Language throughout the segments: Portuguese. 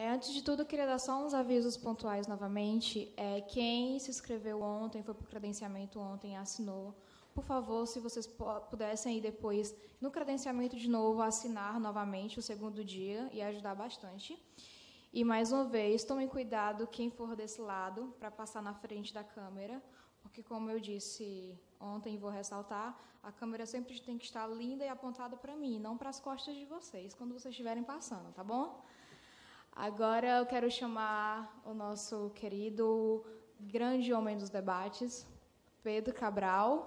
Antes de tudo, eu queria dar só uns avisos pontuais novamente. Quem se inscreveu ontem, foi para o credenciamento ontem, assinou. Por favor, se vocês pudessem ir depois no credenciamento de novo, assinar novamente o segundo dia, ia ajudar bastante. E, mais uma vez, tomem cuidado, quem for desse lado, para passar na frente da câmera, porque, como eu disse ontem e vou ressaltar, a câmera sempre tem que estar linda e apontada para mim, não para as costas de vocês, quando vocês estiverem passando, tá bom? Agora eu quero chamar o nosso querido grande homem dos debates, Pedro Cabral.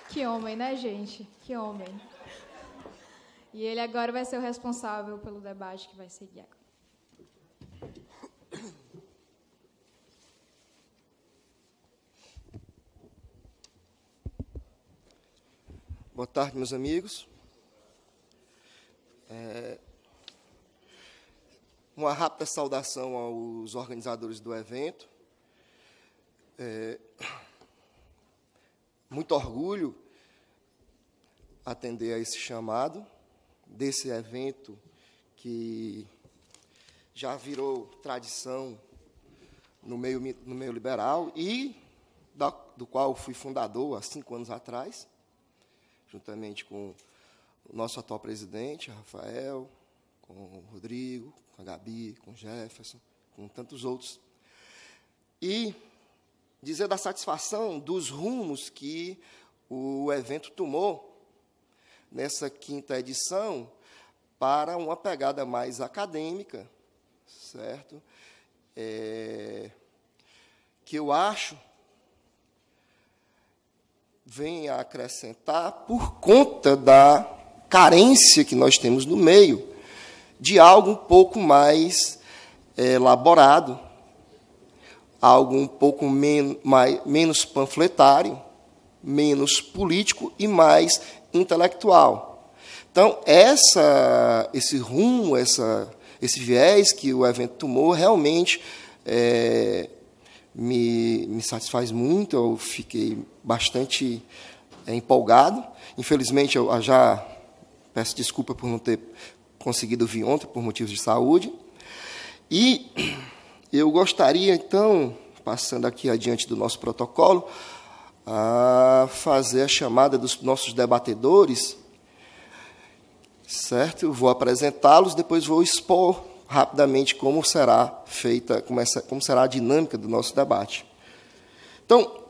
Que homem, né, gente? Que homem. E ele agora vai ser o responsável pelo debate que vai seguir agora. Boa tarde, meus amigos. Uma rápida saudação aos organizadores do evento. Muito orgulho atender a esse chamado desse evento que já virou tradição no meio liberal e do qual fui fundador há 5 anos atrás, juntamente com o nosso atual presidente, Rafael, com o Rodrigo, com a Gabi, com o Jefferson, com tantos outros. E dizer da satisfação dos rumos que o evento tomou nessa 5ª edição para uma pegada mais acadêmica, certo? Que eu acho vem a acrescentar, por conta da carência que nós temos no meio, de algo um pouco mais elaborado, algo um pouco menos panfletário, menos político e mais intelectual. Então, esse rumo, esse viés que o evento tomou, realmente me satisfaz muito. Eu fiquei bastante empolgado. Infelizmente, eu já peço desculpa por não ter conseguido vir ontem, por motivos de saúde. E eu gostaria, então, passando aqui adiante do nosso protocolo, a fazer a chamada dos nossos debatedores, certo? Eu vou apresentá-los, depois vou expor rapidamente como será feita, como será a dinâmica do nosso debate. Então,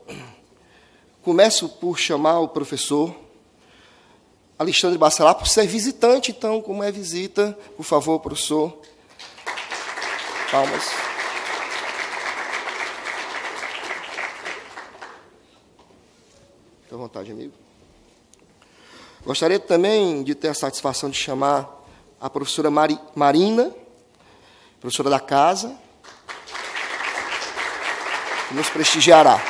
começo por chamar o professor Alexandre Bacelar, por ser visitante. Então, como é visita, por favor, professor. Palmas. Fique à vontade, amigo. Gostaria também de ter a satisfação de chamar a professora Marina, professora da casa, que nos prestigiará.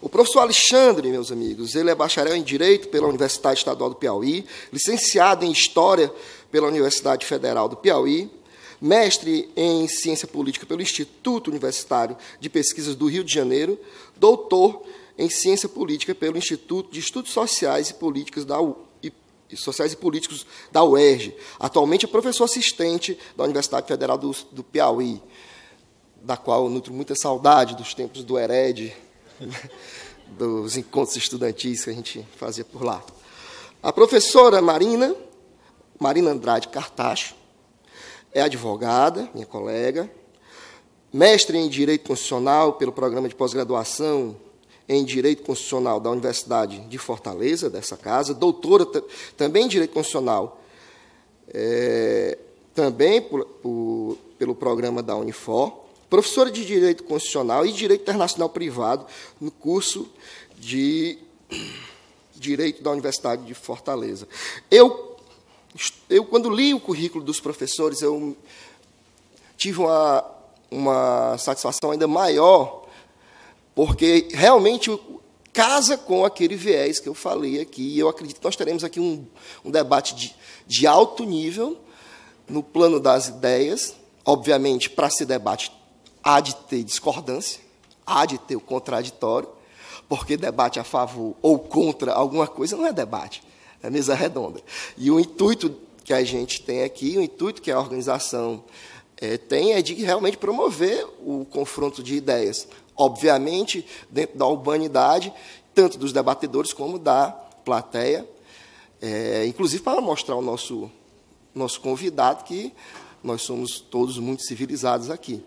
O professor Alexandre, meus amigos, ele é bacharel em Direito pela Universidade Estadual do Piauí, licenciado em História pela Universidade Federal do Piauí, mestre em Ciência Política pelo Instituto Universitário de Pesquisas do Rio de Janeiro, doutor em Ciência Política pelo Instituto de Estudos Sociais e Políticos da UERJ. Atualmente é professor assistente da Universidade Federal do Piauí, da qual eu nutro muita saudade dos tempos do Hered, dos encontros estudantis que a gente fazia por lá. A professora Marina Andrade Cartacho é advogada, minha colega, mestre em Direito Constitucional pelo Programa de Pós-Graduação em Direito Constitucional da Universidade de Fortaleza, dessa casa, doutora também em Direito Constitucional, também pelo programa da Unifor, professora de Direito Constitucional e Direito Internacional Privado no curso de Direito da Universidade de Fortaleza. Eu, quando li o currículo dos professores, eu tive uma satisfação ainda maior, porque realmente casa com aquele viés que eu falei aqui. E eu acredito que nós teremos aqui um debate de alto nível, no plano das ideias. Obviamente, para se debate, há de ter discordância, há de ter o contraditório, porque debate a favor ou contra alguma coisa não é debate, é mesa redonda. E o intuito que a gente tem aqui, o intuito que a organização tem é de realmente promover o confronto de ideias. Obviamente, dentro da urbanidade, tanto dos debatedores como da plateia, inclusive para mostrar ao nosso convidado que nós somos todos muito civilizados aqui.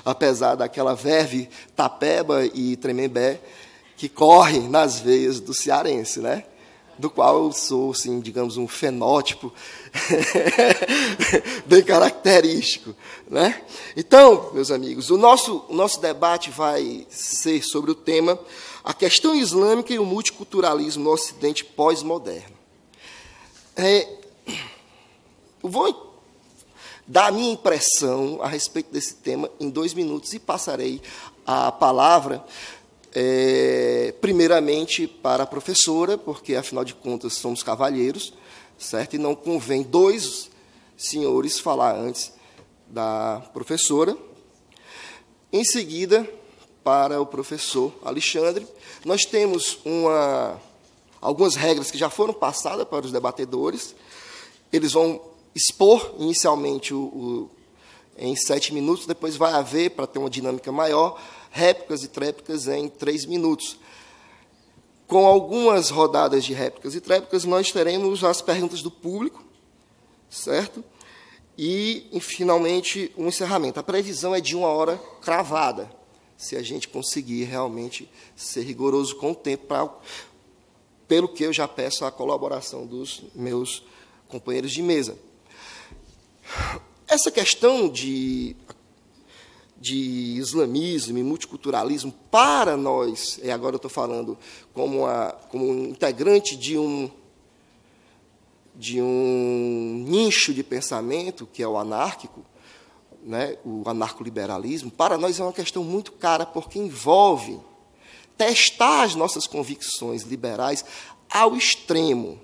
Apesar daquela verve tapeba e tremembé que corre nas veias do cearense, né? Do qual eu sou, assim, digamos, um fenótipo bem característico, né? Então, meus amigos, o nosso debate vai ser sobre o tema a questão islâmica e o multiculturalismo no Ocidente pós-moderno. Eu vou dar a minha impressão a respeito desse tema em 2 minutos e passarei a palavra, primeiramente, para a professora, porque, afinal de contas, somos cavalheiros, certo? E não convém 2 senhores falar antes da professora. Em seguida, para o professor Alexandre, nós temos algumas regras que já foram passadas para os debatedores. Eles vão expor inicialmente em 7 minutos, depois vai haver, para ter uma dinâmica maior, réplicas e tréplicas em 3 minutos. Com algumas rodadas de réplicas e tréplicas, nós teremos as perguntas do público, certo? E, finalmente, um encerramento. A previsão é de 1 hora cravada, se a gente conseguir realmente ser rigoroso com o tempo, pelo que eu já peço a colaboração dos meus companheiros de mesa. Essa questão de islamismo e multiculturalismo, para nós, e agora eu estou falando como um integrante de um nicho de pensamento, que é o anárquico, né, o anarcoliberalismo, para nós é uma questão muito cara, porque envolve testar as nossas convicções liberais ao extremo.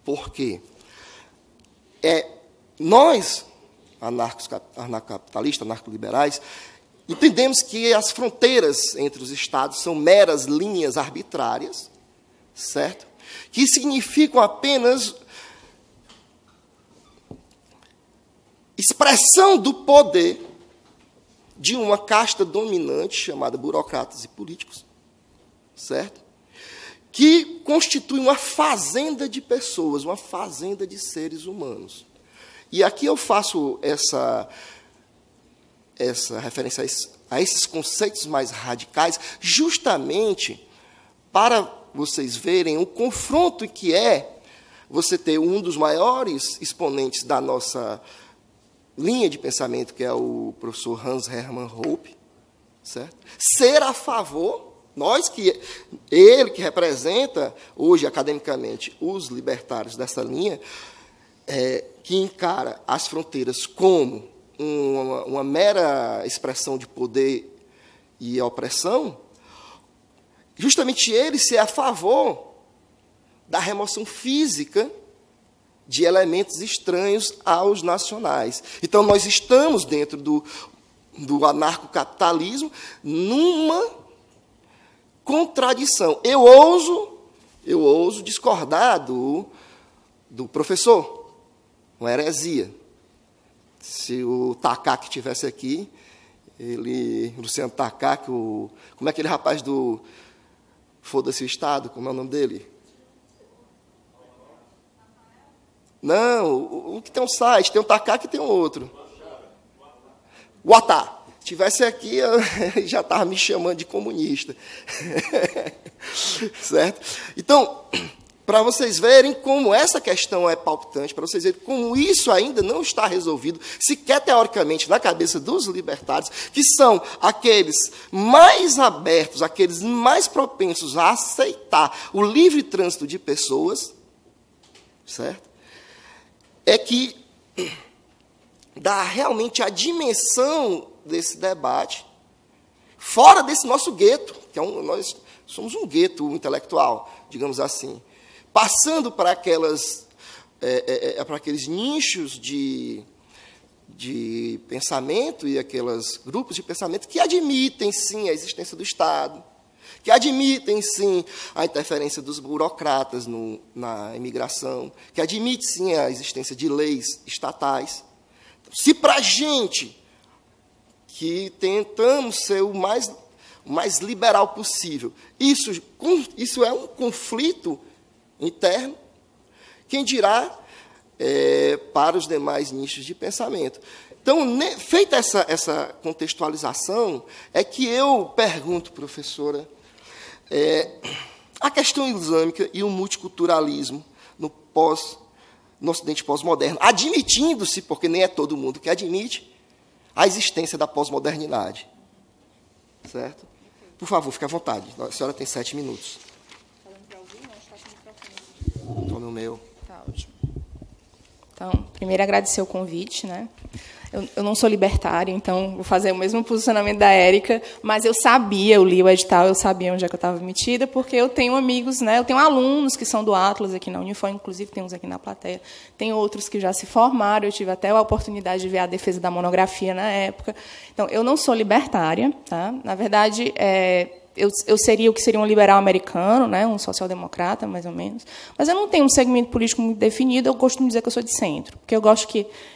Por quê? Nós, anarcocapitalistas, anarcoliberais, entendemos que as fronteiras entre os Estados são meras linhas arbitrárias, certo? Que significam apenas expressão do poder de uma casta dominante chamada burocratas e políticos, certo? Que constitui uma fazenda de pessoas, uma fazenda de seres humanos. E aqui eu faço essa referência a esses conceitos mais radicais, justamente para vocês verem o confronto que é você ter um dos maiores exponentes da nossa linha de pensamento, que é o professor Hans Hermann Hoppe, certo? Ser a favor, ele que representa hoje academicamente os libertários dessa linha, que encara as fronteiras como uma mera expressão de poder e opressão, justamente ele ser a favor da remoção física de elementos estranhos aos nacionais. Então, nós estamos dentro do anarcocapitalismo numa contradição. Eu ouso discordar do professor, uma heresia. Se o Takaki estivesse aqui, Luciano Takaki, como é aquele rapaz do Foda-se o Estado, como é o nome dele? Não, o que tem um site, tem um Takaki e tem um outro. Guatá. Se estivesse aqui, já estava me chamando de comunista. Certo? Então, para vocês verem como essa questão é palpitante, para vocês verem como isso ainda não está resolvido, sequer teoricamente, na cabeça dos libertários, que são aqueles mais abertos, aqueles mais propensos a aceitar o livre trânsito de pessoas, certo? É que dá realmente a dimensão desse debate, fora desse nosso gueto, que nós somos um gueto intelectual, digamos assim, passando para aquelas para aqueles nichos de pensamento e aqueles grupos de pensamento que admitem, sim, a existência do Estado, que admitem, sim, a interferência dos burocratas na imigração, que admite, sim, a existência de leis estatais. Se para a gente, que tentamos ser o mais liberal possível, isso é um conflito interno, quem dirá para os demais nichos de pensamento. Então, feita essa contextualização, é que eu pergunto, professora, a questão islâmica e o multiculturalismo no Ocidente pós-moderno, admitindo-se, porque nem é todo mundo que admite, a existência da pós-modernidade. Certo? Por favor, fique à vontade. A senhora tem 7 minutos. Estou no meu. Tá ótimo. Então, primeiro, agradecer o convite, né? Eu não sou libertária, então vou fazer o mesmo posicionamento da Érica, mas eu li o edital, eu sabia onde é que eu estava metida, porque eu tenho amigos, né? Eu tenho alunos que são do Atlas aqui na Unifor, inclusive tem uns aqui na plateia, tem outros que já se formaram, eu tive até a oportunidade de ver a defesa da monografia na época. Então, eu não sou libertária, tá? Na verdade, eu seria o que seria um liberal americano, né, um social-democrata, mais ou menos. Mas eu não tenho um segmento político muito definido, eu costumo dizer que eu sou de centro, porque eu gosto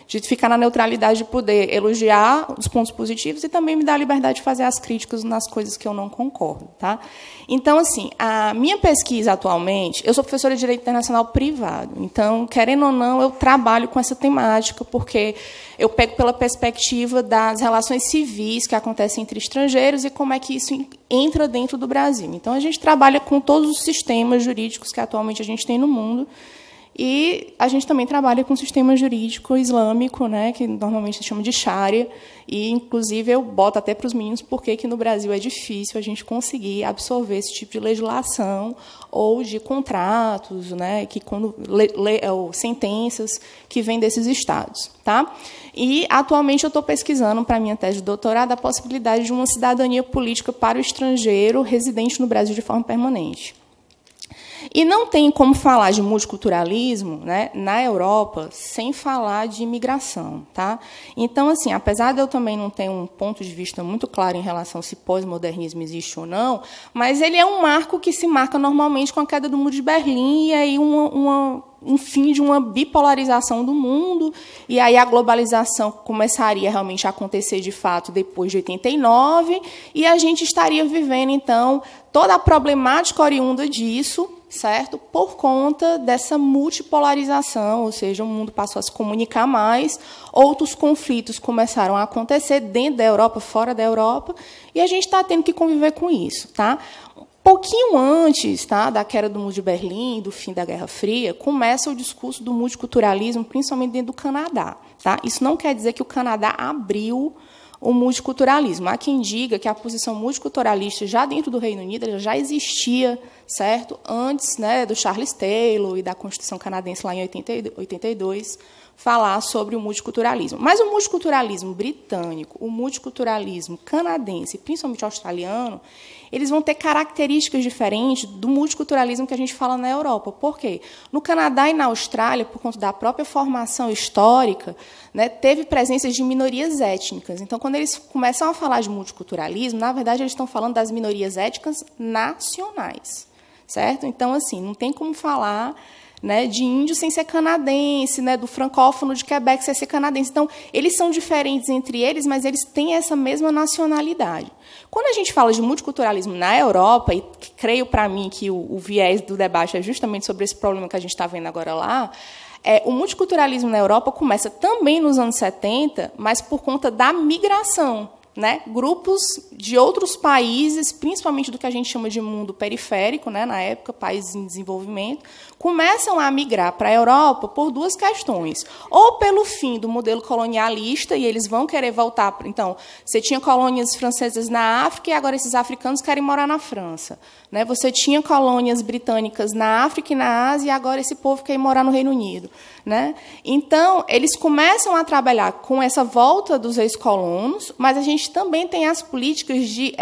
de ficar na neutralidade, de poder elogiar os pontos positivos e também me dar a liberdade de fazer as críticas nas coisas que eu não concordo. Tá? Então, assim, a minha pesquisa atualmente, eu sou professora de Direito Internacional privado, então, querendo ou não, eu trabalho com essa temática, porque eu pego pela perspectiva das relações civis que acontecem entre estrangeiros e como é que isso entra dentro do Brasil. Então, a gente trabalha com todos os sistemas jurídicos que atualmente a gente tem no mundo e a gente também trabalha com o sistema jurídico islâmico, né, que normalmente se chama de Sharia, e, inclusive, eu boto até para os meninos por que no Brasil é difícil a gente conseguir absorver esse tipo de legislação ou de contratos, né, que ou sentenças que vêm desses estados. Tá? E, atualmente, eu estou pesquisando, para a minha tese de doutorado, a possibilidade de uma cidadania política para o estrangeiro residente no Brasil de forma permanente. E não tem como falar de multiculturalismo, né, na Europa sem falar de imigração. Tá? Então, assim, apesar de eu também não ter um ponto de vista muito claro em relação a se pós-modernismo existe ou não, mas ele é um marco que se marca normalmente com a queda do Muro de Berlim e aí um fim de uma bipolarização do mundo, e aí a globalização começaria realmente a acontecer de fato depois de 89, e a gente estaria vivendo, então, toda a problemática oriunda disso, certo? Por conta dessa multipolarização, ou seja, o mundo passou a se comunicar mais, outros conflitos começaram a acontecer dentro da Europa, fora da Europa, e a gente está tendo que conviver com isso. Tá? Pouquinho antes, tá, da queda do Muro de Berlim, do fim da Guerra Fria, começa o discurso do multiculturalismo, principalmente dentro do Canadá. Tá? Isso não quer dizer que o Canadá abriu o multiculturalismo. Há quem diga que a posição multiculturalista já dentro do Reino Unido já existia, certo? Antes, né, do Charles Taylor e da Constituição canadense lá em 82, falar sobre o multiculturalismo. Mas o multiculturalismo britânico, o multiculturalismo canadense, principalmente australiano, eles vão ter características diferentes do multiculturalismo que a gente fala na Europa. Por quê? No Canadá e na Austrália, por conta da própria formação histórica, né, teve presença de minorias étnicas. Então, quando eles começam a falar de multiculturalismo, na verdade, eles estão falando das minorias étnicas nacionais. Certo? Então, assim, não tem como falar, né, de índio sem ser canadense, né, do francófono de Quebec sem ser canadense. Então, eles são diferentes entre eles, mas eles têm essa mesma nacionalidade. Quando a gente fala de multiculturalismo na Europa, e creio para mim que o viés do debate é justamente sobre esse problema que a gente está vendo agora lá, o multiculturalismo na Europa começa também nos anos 70, mas por conta da migração. Né, grupos de outros países, principalmente do que a gente chama de mundo periférico, né, na época, países em desenvolvimento, começam a migrar para a Europa por duas questões. Ou pelo fim do modelo colonialista, e eles vão querer voltar. Então, você tinha colônias francesas na África, e agora esses africanos querem morar na França. Né, você tinha colônias britânicas na África e na Ásia, e agora esse povo quer ir morar no Reino Unido. Né? Então, eles começam a trabalhar com essa volta dos ex-colonos, mas a gente também tem as políticas de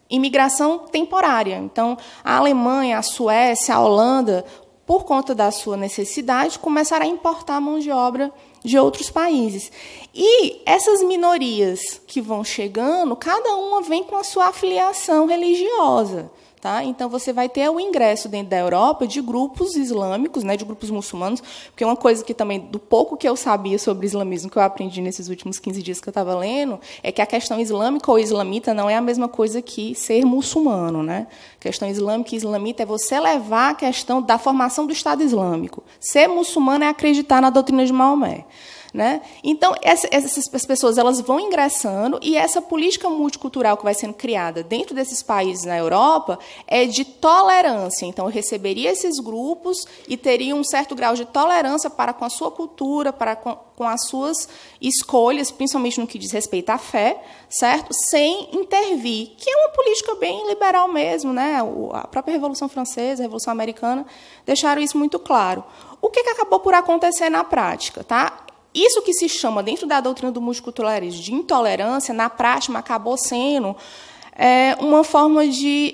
imigração temporária. Então, a Alemanha, a Suécia, a Holanda, por conta da sua necessidade, começaram a importar mão de obra de outros países. E essas minorias que vão chegando, cada uma vem com a sua afiliação religiosa. Tá? Então, você vai ter o ingresso dentro da Europa de grupos islâmicos, né, de grupos muçulmanos, porque uma coisa que também, do pouco que eu sabia sobre islamismo, que eu aprendi nesses últimos 15 dias que eu estava lendo, é que a questão islâmica ou islamita não é a mesma coisa que ser muçulmano. Né? A questão islâmica e islamita é você levar a questão da formação do Estado Islâmico. Ser muçulmano é acreditar na doutrina de Maomé. Né? Então, essas pessoas elas vão ingressando e essa política multicultural que vai sendo criada dentro desses países na Europa é de tolerância. Então, eu receberia esses grupos e teria um certo grau de tolerância para com a sua cultura, para com as suas escolhas, principalmente no que diz respeito à fé, certo? Sem intervir, que é uma política bem liberal mesmo. Né? A própria Revolução Francesa, a Revolução Americana, deixaram isso muito claro. O que acabou por acontecer na prática? Tá? Isso que se chama, dentro da doutrina do multiculturalismo, de intolerância, na prática, acabou sendo uma forma de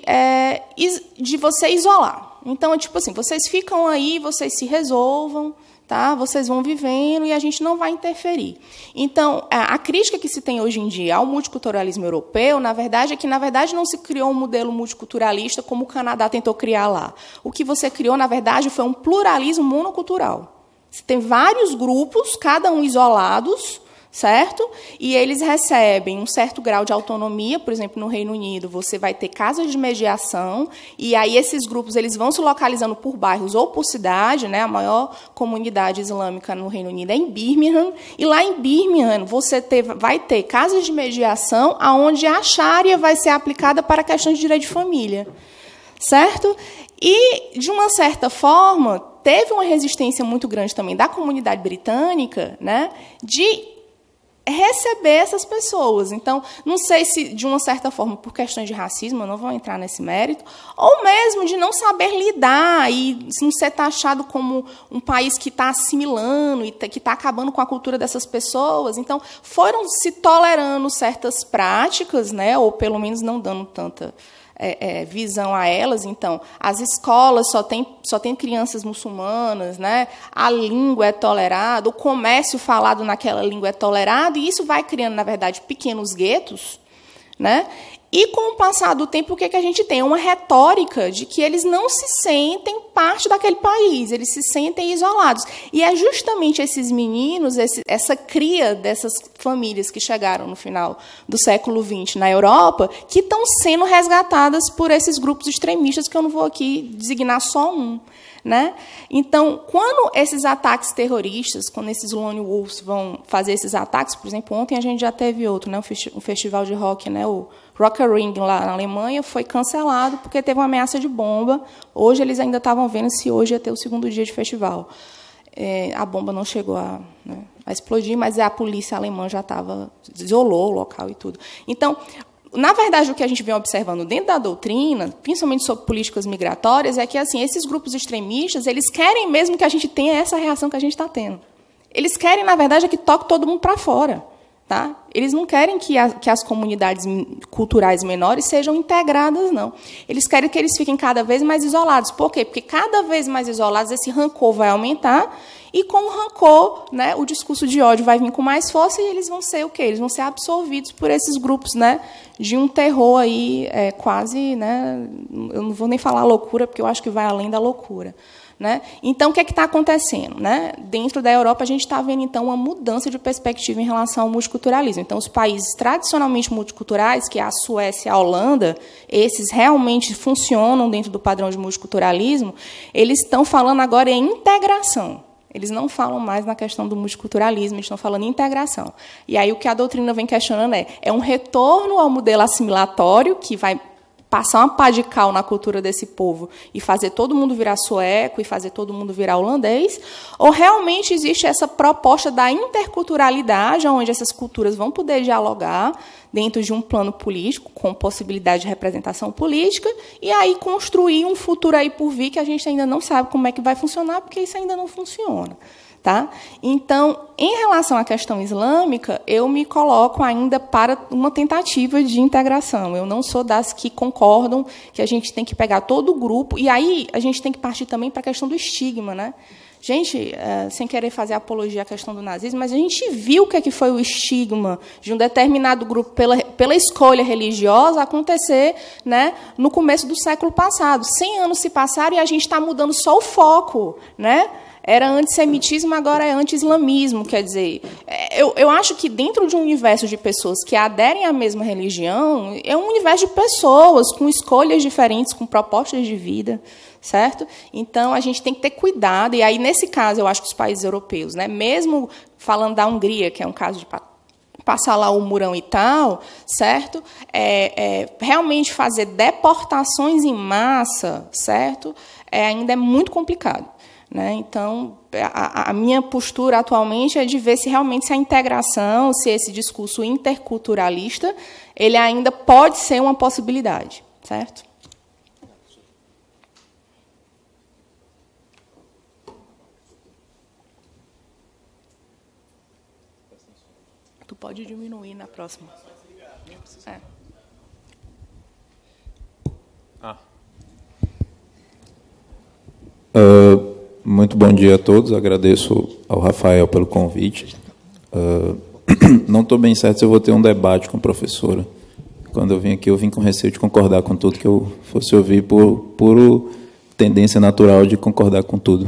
você isolar. Então, é tipo assim, vocês ficam aí, vocês se resolvam, tá? Vocês vão vivendo e a gente não vai interferir. Então, a crítica que se tem hoje em dia ao multiculturalismo europeu, na verdade, é que, na verdade, não se criou um modelo multiculturalista como o Canadá tentou criar lá. O que você criou, na verdade, foi um pluralismo monocultural. Você tem vários grupos, cada um isolados, certo? E eles recebem um certo grau de autonomia. Por exemplo, no Reino Unido, você vai ter casas de mediação, e aí esses grupos eles vão se localizando por bairros ou por cidade. Né? A maior comunidade islâmica no Reino Unido é em Birmingham, e lá em Birmingham você vai ter casas de mediação onde a Sharia vai ser aplicada para questões de direito de família. Certo? E, de uma certa forma, teve uma resistência muito grande também da comunidade britânica, né, de receber essas pessoas. Então, não sei se, de uma certa forma, por questões de racismo, eu não vou entrar nesse mérito, ou mesmo de não saber lidar e não ser taxado como um país que está assimilando e que está acabando com a cultura dessas pessoas. Então, foram se tolerando certas práticas, né, ou pelo menos não dando tanta visão a elas. Então, as escolas só tem crianças muçulmanas, né? A língua é tolerada, o comércio falado naquela língua é tolerado, e isso vai criando, na verdade, pequenos guetos. Né? E, com o passar do tempo, o que a gente tem? Uma retórica de que eles não se sentem parte daquele país, eles se sentem isolados. E é justamente esses meninos, essa cria dessas famílias que chegaram no final do século XX na Europa, que estão sendo resgatadas por esses grupos extremistas, que eu não vou aqui designar só um. Né? Então, quando esses ataques terroristas, quando esses lone wolves vão fazer esses ataques, por exemplo, ontem a gente já teve outro, né? Um festival de rock, né? O Rock am Ring, lá na Alemanha, foi cancelado porque teve uma ameaça de bomba. Hoje eles ainda estavam vendo se hoje ia ter o segundo dia de festival. A bomba não chegou a explodir, mas a polícia alemã já isolou o local e tudo. Então, na verdade, o que a gente vem observando dentro da doutrina, principalmente sobre políticas migratórias, é que assim, esses grupos extremistas eles querem mesmo que a gente tenha essa reação que a gente está tendo. Eles querem, na verdade, que toque todo mundo para fora. Tá? Eles não querem que as comunidades culturais menores sejam integradas, não. Eles querem que eles fiquem cada vez mais isolados. Por quê? Porque cada vez mais isolados, esse rancor vai aumentar, e com o rancor, né, o discurso de ódio vai vir com mais força, e eles vão ser o quê? Eles vão ser absorvidos por esses grupos, né, de um terror aí, quase, né, eu não vou nem falar loucura, porque eu acho que vai além da loucura. Né? Então, o que está acontecendo? Né? Dentro da Europa, a gente está vendo, então, uma mudança de perspectiva em relação ao multiculturalismo. Então, os países tradicionalmente multiculturais, que é a Suécia e a Holanda, esses realmente funcionam dentro do padrão de multiculturalismo, eles estão falando agora em integração. Eles não falam mais na questão do multiculturalismo, eles estão falando em integração. E aí o que a doutrina vem questionando é um retorno ao modelo assimilatório, que vai passar uma pá de cal na cultura desse povo e fazer todo mundo virar sueco e fazer todo mundo virar holandês, ou realmente existe essa proposta da interculturalidade, onde essas culturas vão poder dialogar dentro de um plano político, com possibilidade de representação política, e aí construir um futuro aí por vir que a gente ainda não sabe como é que vai funcionar, porque isso ainda não funciona. Tá? Então, em relação à questão islâmica, eu me coloco ainda para uma tentativa de integração. Eu não sou das que concordam que a gente tem que pegar todo o grupo, e aí a gente tem que partir também para a questão do estigma, né? Gente, sem querer fazer apologia à questão do nazismo, mas a gente viu o que foi o estigma de um determinado grupo pela escolha religiosa acontecer, né, no começo do século passado. 100 anos se passaram e a gente está mudando só o foco, né? Era antissemitismo, agora é anti-islamismo. Quer dizer, eu acho que dentro de um universo de pessoas que aderem à mesma religião, é um universo de pessoas com escolhas diferentes, com propostas de vida, certo? Então, a gente tem que ter cuidado. E aí, nesse caso, eu acho que os países europeus, né, mesmo falando da Hungria, que é um caso de passar lá o murão e tal, certo? Realmente fazer deportações em massa, certo? Ainda é muito complicado. Né? Então, a minha postura atualmente é de ver se realmente a integração, se esse discurso interculturalista, ele ainda pode ser uma possibilidade, certo? Tu pode diminuir na próxima. Muito bom dia a todos. Agradeço ao Rafael pelo convite. Não estou bem certo se eu vou ter um debate com a professora. Quando eu vim aqui, eu vim com receio de concordar com tudo que eu fosse ouvir, por puro tendência natural de concordar com tudo.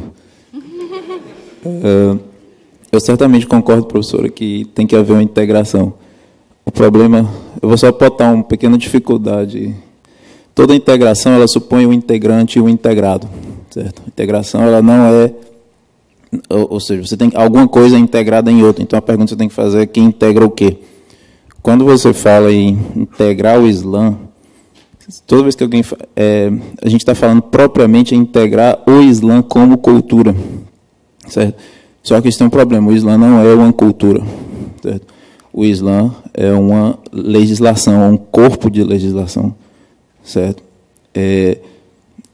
Eu certamente concordo, professora, que tem que haver uma integração. O problema, eu vou só botar uma pequena dificuldade. Toda integração, ela supõe um integrante e um integrado. Certo? A integração, ela não é... Ou seja, você tem alguma coisa integrada em outra. Então, a pergunta que você tem que fazer é quem integra o quê? Quando você fala em integrar o Islã, toda vez que alguém... a gente está falando propriamente em integrar o Islã como cultura. Certo? Só que isso tem um problema. O Islã não é uma cultura. Certo? O Islã é uma legislação, é um corpo de legislação. Certo?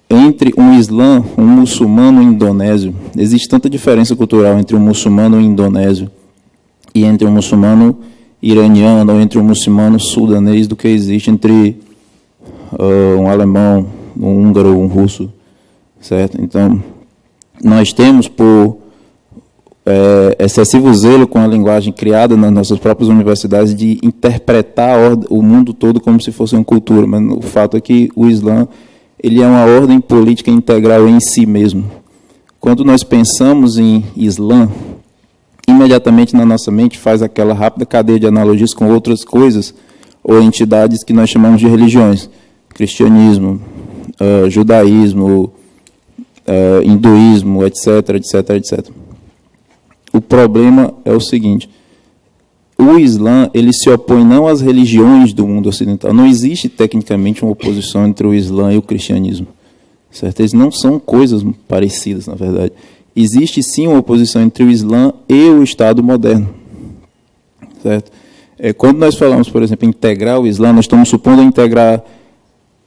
Entre um islã, um muçulmano indonésio, existe tanta diferença cultural entre um muçulmano indonésio e entre um muçulmano iraniano ou entre um muçulmano sudanês do que existe entre um alemão, um húngaro, um russo, certo? Então, nós temos, por excessivo zelo com a linguagem criada nas nossas próprias universidades, de interpretar o mundo todo como se fosse uma cultura, mas o fato é que o Islã, ele é uma ordem política integral em si mesmo. Quando nós pensamos em Islã, imediatamente na nossa mente faz aquela rápida cadeia de analogias com outras coisas ou entidades que nós chamamos de religiões. Cristianismo, judaísmo, hinduísmo, etc, etc, etc. O problema é o seguinte: o Islã, ele se opõe não às religiões do mundo ocidental. Não existe tecnicamente uma oposição entre o Islã e o cristianismo. Certo? Eles não são coisas parecidas, na verdade. Existe sim uma oposição entre o Islã e o Estado moderno. Certo? Quando nós falamos, por exemplo, em integrar o Islã, nós estamos supondo integrar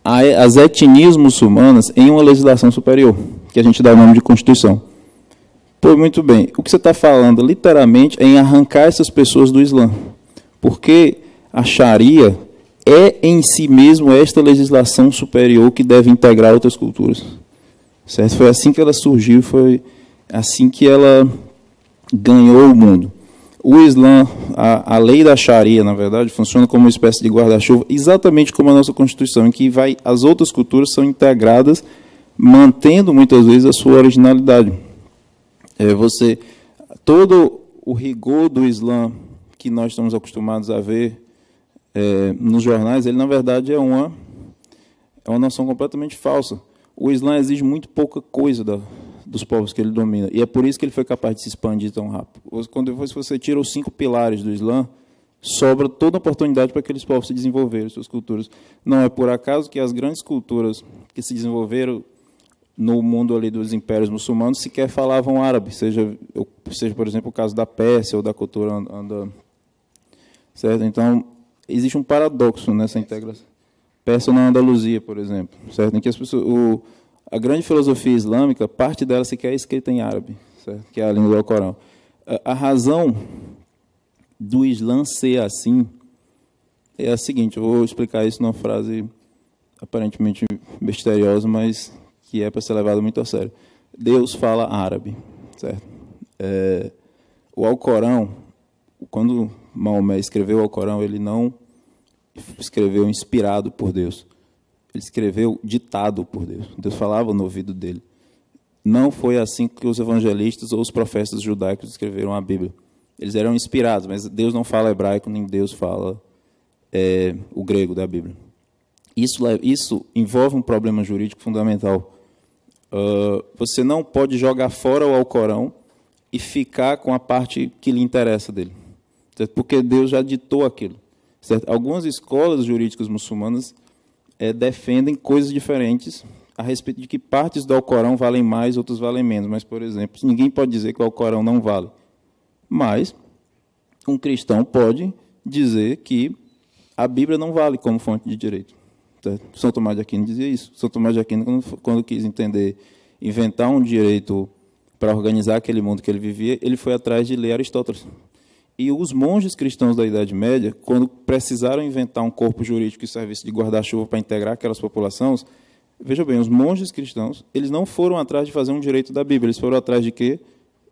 as etnias muçulmanas em uma legislação superior, que a gente dá o nome de Constituição. Pois muito bem, o que você está falando literalmente é em arrancar essas pessoas do Islã, porque a Sharia é em si mesmo esta legislação superior que deve integrar outras culturas. Certo? Foi assim que ela surgiu, foi assim que ela ganhou o mundo. O Islã, a lei da Sharia, na verdade, funciona como uma espécie de guarda-chuva, exatamente como a nossa Constituição, em que as outras culturas são integradas, mantendo muitas vezes a sua originalidade. Todo o rigor do Islã que nós estamos acostumados a ver nos jornais, ele na verdade é uma noção completamente falsa. O Islã exige muito pouca coisa dos povos que ele domina, e é por isso que ele foi capaz de se expandir tão rápido. Quando você tira os 5 pilares do Islã, sobra toda a oportunidade para aqueles povos se desenvolverem, suas culturas. Não é por acaso que as grandes culturas que se desenvolveram no mundo ali dos impérios muçulmanos sequer falavam árabe, seja por exemplo, o caso da Pérsia ou da cultura certo? Então, existe um paradoxo nessa integração. Pérsia na Andaluzia, por exemplo, certo? Em que a grande filosofia islâmica, parte dela sequer é escrita em árabe, certo? Que é a língua do Alcorão. A razão do Islã ser assim é a seguinte, eu vou explicar isso numa frase aparentemente misteriosa, mas que é para ser levada muito a sério. Deus fala árabe, certo? O Alcorão, quando Maomé escreveu o Alcorão, ele não escreveu inspirado por Deus. Ele escreveu ditado por Deus. Deus falava no ouvido dele. Não foi assim que os evangelistas ou os profetas judaicos escreveram a Bíblia. Eles eram inspirados, mas Deus não fala hebraico, nem Deus fala o grego da Bíblia. Isso envolve um problema jurídico fundamental. Você não pode jogar fora o Alcorão e ficar com a parte que lhe interessa dele, certo? Porque Deus já ditou aquilo. Certo? Algumas escolas jurídicas muçulmanas defendem coisas diferentes a respeito de que partes do Alcorão valem mais, outras valem menos. Mas, por exemplo, ninguém pode dizer que o Alcorão não vale. Mas um cristão pode dizer que a Bíblia não vale como fonte de direito. Certo? São Tomás de Aquino dizia isso. São Tomás de Aquino, quando quis inventar um direito para organizar aquele mundo que ele vivia, ele foi atrás de ler Aristóteles. E os monges cristãos da Idade Média, quando precisaram inventar um corpo jurídico que servisse de guarda-chuva para integrar aquelas populações, veja bem, os monges cristãos, eles não foram atrás de fazer um direito da Bíblia, eles foram atrás de quê?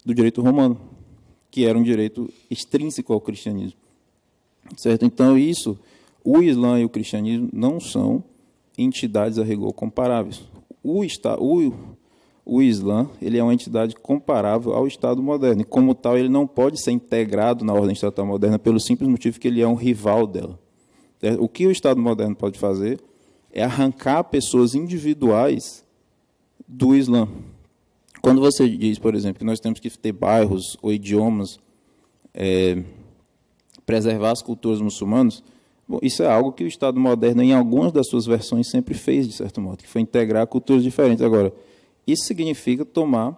Do direito romano, que era um direito extrínseco ao cristianismo. Certo? Então, o Islã e o cristianismo não são entidades a rigor comparáveis. O Islã, ele é uma entidade comparável ao Estado moderno, e como tal ele não pode ser integrado na ordem estatal moderna pelo simples motivo que ele é um rival dela. O que o Estado moderno pode fazer é arrancar pessoas individuais do Islã. Quando você diz, por exemplo, que nós temos que ter bairros ou idiomas, preservar as culturas muçulmanas, bom, isso é algo que o Estado moderno, em algumas das suas versões, sempre fez, de certo modo, que foi integrar culturas diferentes. Agora, isso significa tomar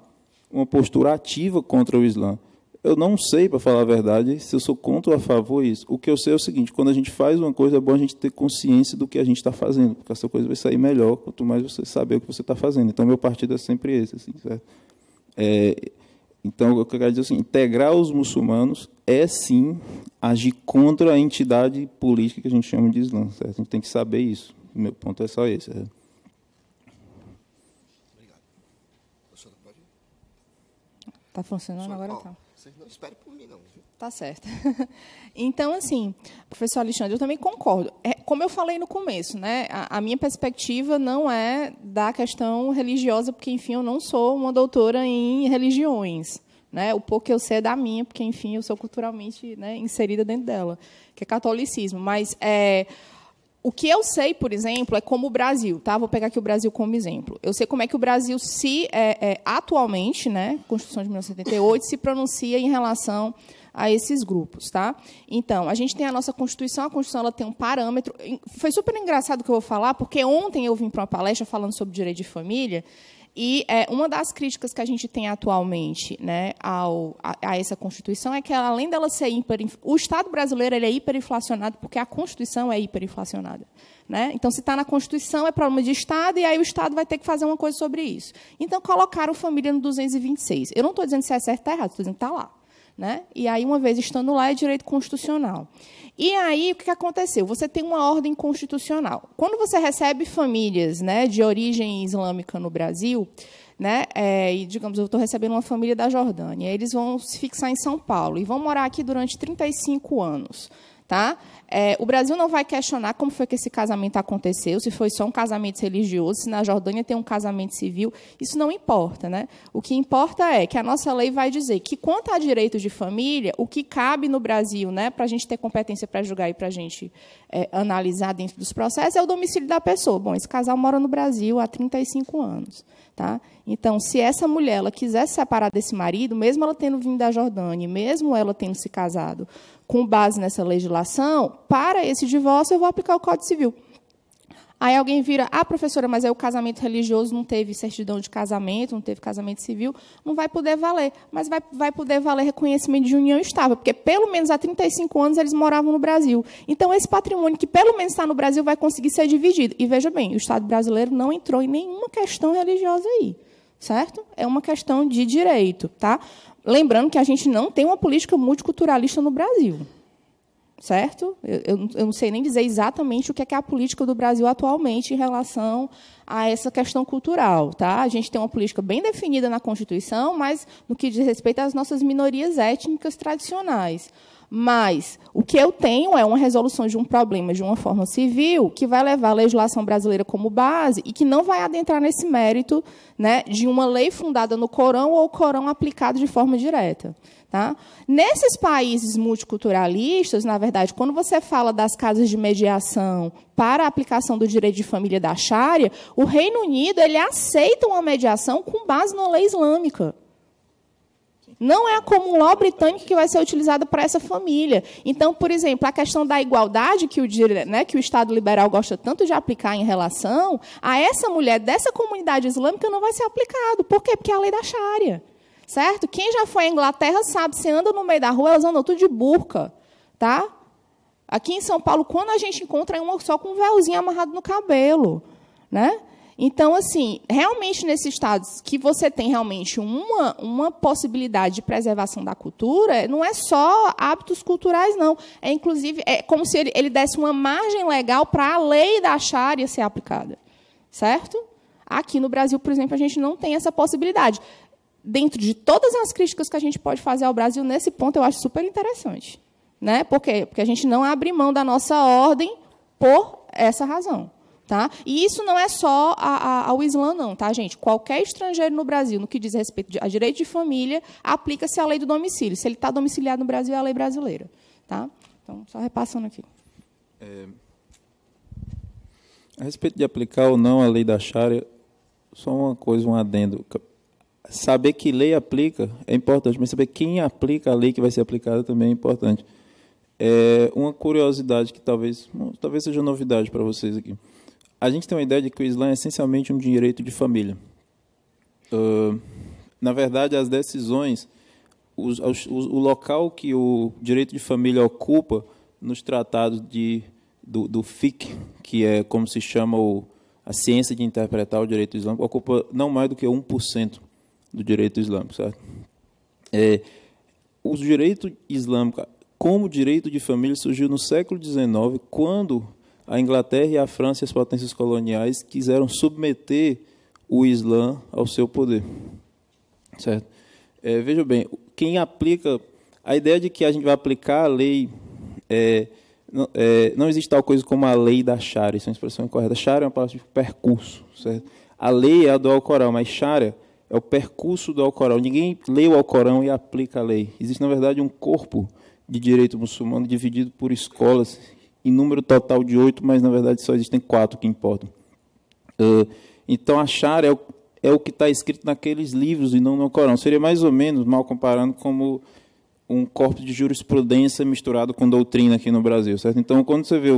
uma postura ativa contra o Islã. Eu não sei, para falar a verdade, se eu sou contra ou a favor disso. O que eu sei é o seguinte, quando a gente faz uma coisa, é bom a gente ter consciência do que a gente está fazendo, porque essa coisa vai sair melhor, quanto mais você saber o que você está fazendo. Então, meu partido é sempre esse. Assim, certo? Então, eu quero dizer assim, integrar os muçulmanos é, sim, agir contra a entidade política que a gente chama de Islã. Certo? A gente tem que saber isso. O meu ponto é só esse. Está funcionando agora? Tá. Vocês não esperem por mim, não. Viu? Tá certo. Então, assim, professor Alexandre, eu também concordo. Como eu falei no começo, né, a minha perspectiva não é da questão religiosa, porque, enfim, eu não sou uma doutora em religiões. Né? O pouco que eu sei é da minha, porque, enfim, eu sou culturalmente, né, inserida dentro dela, que é catolicismo. Mas o que eu sei, por exemplo, é como o Brasil, tá? Vou pegar aqui o Brasil como exemplo. Eu sei como é que o Brasil atualmente, né, Constituição de 1978, se pronuncia em relação a esses grupos, tá? Então, a gente tem a nossa Constituição, a Constituição ela tem um parâmetro. Foi super engraçado o que eu vou falar, porque ontem eu vim para uma palestra falando sobre direito de família, e uma das críticas que a gente tem atualmente, né, a essa Constituição é que, além dela ser o Estado brasileiro ele é hiperinflacionado porque a Constituição é hiperinflacionada. Né? Então, se está na Constituição, é problema de Estado, e aí o Estado vai ter que fazer uma coisa sobre isso. Então, colocaram família no 226. Eu não estou dizendo se é certo ou errado, estou dizendo que está lá. Né? E aí, uma vez estando lá, é direito constitucional. E aí, o que aconteceu? Você tem uma ordem constitucional. Quando você recebe famílias, né, de origem islâmica no Brasil, né, e, digamos, eu estou recebendo uma família da Jordânia, eles vão se fixar em São Paulo e vão morar aqui durante 35 anos. Tá? O Brasil não vai questionar como foi que esse casamento aconteceu, se foi só um casamento religioso, se na Jordânia tem um casamento civil, isso não importa. Né? O que importa é que a nossa lei vai dizer que, quanto a direitos de família, o que cabe no Brasil, né, para a gente ter competência para julgar e para a gente analisar dentro dos processos, é o domicílio da pessoa. Bom, esse casal mora no Brasil há 35 anos. Tá? Então, se essa mulher ela quiser se separar desse marido, mesmo ela tendo vindo da Jordânia, mesmo ela tendo se casado com base nessa legislação, para esse divórcio eu vou aplicar o Código Civil. Aí alguém vira, professora, mas aí o casamento religioso não teve certidão de casamento, não teve casamento civil, não vai poder valer. Mas vai poder valer reconhecimento de união estável, porque pelo menos há 35 anos eles moravam no Brasil. Então, esse patrimônio que pelo menos está no Brasil vai conseguir ser dividido. E veja bem, o Estado brasileiro não entrou em nenhuma questão religiosa aí. certo? É uma questão de direito, tá? Lembrando que a gente não tem uma política multiculturalista no Brasil, certo? Eu não sei nem dizer exatamente o que é a política do Brasil atualmente em relação a essa questão cultural, tá? A gente tem uma política bem definida na Constituição, mas no que diz respeito às nossas minorias étnicas tradicionais. Mas o que eu tenho é uma resolução de um problema de uma forma civil que vai levar a legislação brasileira como base e que não vai adentrar nesse mérito, né, de uma lei fundada no Corão ou o Corão aplicado de forma direta. Tá? Nesses países multiculturalistas, na verdade, quando você fala das casas de mediação para a aplicação do direito de família da Sharia, o Reino Unido ele aceita uma mediação com base na lei islâmica. Não é a common law britânica que vai ser utilizada para essa família. Então, por exemplo, a questão da igualdade que o Estado liberal gosta tanto de aplicar em relação a essa mulher dessa comunidade islâmica não vai ser aplicado. Por quê? Porque é a lei da Sharia. Certo? Quem já foi à Inglaterra sabe, você anda no meio da rua, elas andam tudo de burca. Tá? Aqui em São Paulo, quando a gente encontra uma só com um véuzinho amarrado no cabelo. Né? Então, assim, realmente nesses estados que você tem realmente uma possibilidade de preservação da cultura, não é só hábitos culturais, não. É, inclusive, é como se ele desse uma margem legal para a lei da Sharia ser aplicada. Certo? Aqui no Brasil, por exemplo, a gente não tem essa possibilidade. Dentro de todas as críticas que a gente pode fazer ao Brasil, nesse ponto eu acho super interessante. Né? Por quê? Porque a gente não abre mão da nossa ordem por essa razão. Tá? E isso não é só ao Islã, não, tá, gente? Qualquer estrangeiro no Brasil, no que diz respeito a direito de família, aplica-se a lei do domicílio. Se ele está domiciliado no Brasil, é a lei brasileira. Tá? Então, só repassando aqui. A respeito de aplicar ou não a lei da Sharia, só uma coisa, um adendo. Saber que lei aplica é importante, mas saber quem aplica a lei que vai ser aplicada também é importante. É uma curiosidade que talvez seja novidade para vocês aqui. A gente tem uma ideia de que o Islã é essencialmente um direito de família. Na verdade, as decisões, o local que o direito de família ocupa nos tratados do fiqh, que é como se chama a ciência de interpretar o direito islâmico, ocupa não mais do que 1% do direito islâmico. Certo? O direito islâmico, como direito de família, surgiu no século XIX, quando a Inglaterra e a França, as potências coloniais, quiseram submeter o Islã ao seu poder. Certo? Veja bem, quem aplica... A ideia de que a gente vai aplicar a lei... não existe tal coisa como a lei da Sharia, isso é uma expressão incorreta. Sharia é uma palavra de percurso. Certo? A lei é a do Alcorão, mas Sharia é o percurso do Alcorão. Ninguém lê o Alcorão e aplica a lei. Existe, na verdade, um corpo de direito muçulmano dividido por escolas, em número total de 8, mas, na verdade, só existem 4 que importam. Então, a Sharia é o que está escrito naqueles livros e não no Corão. Seria mais ou menos, mal comparando, como um corpo de jurisprudência misturado com doutrina aqui no Brasil. Certo? Então, quando você vê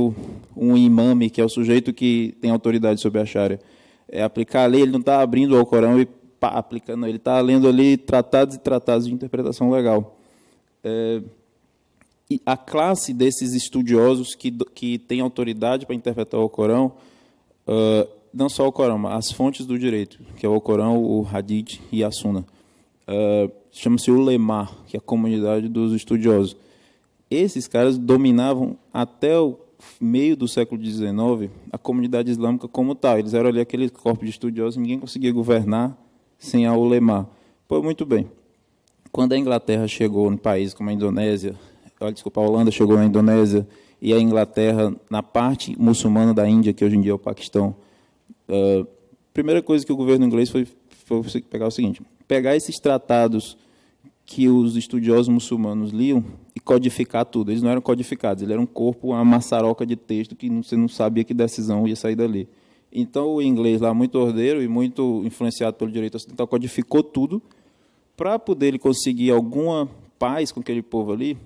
um imame, que é o sujeito que tem autoridade sobre a Sharia, aplicar a lei, ele não está abrindo o Corão e aplicando, ele está lendo ali tratados e tratados de interpretação legal. E a classe desses estudiosos que têm autoridade para interpretar o Corão, não só o Corão, mas as fontes do direito, que é o Corão, o Hadith e a Sunna. Chama-se ulema, que é a comunidade dos estudiosos. Esses caras dominavam até o meio do século XIX a comunidade islâmica como tal. Eles eram ali aquele corpo de estudiosos, ninguém conseguia governar sem a ulema. Pois muito bem. Quando a Inglaterra chegou em países como a Indonésia, a Holanda chegou na Indonésia e a Inglaterra na parte muçulmana da Índia, que hoje em dia é o Paquistão, a primeira coisa que o governo inglês foi pegar o seguinte: pegar esses tratados que os estudiosos muçulmanos liam e codificar tudo. Eles não eram codificados, eles eram um corpo, uma maçaroca de texto que você não sabia que decisão ia sair dali. Então, o inglês lá, muito ordeiro e muito influenciado pelo direito ocidental, codificou tudo para poder ele conseguir alguma paz com aquele povo ali.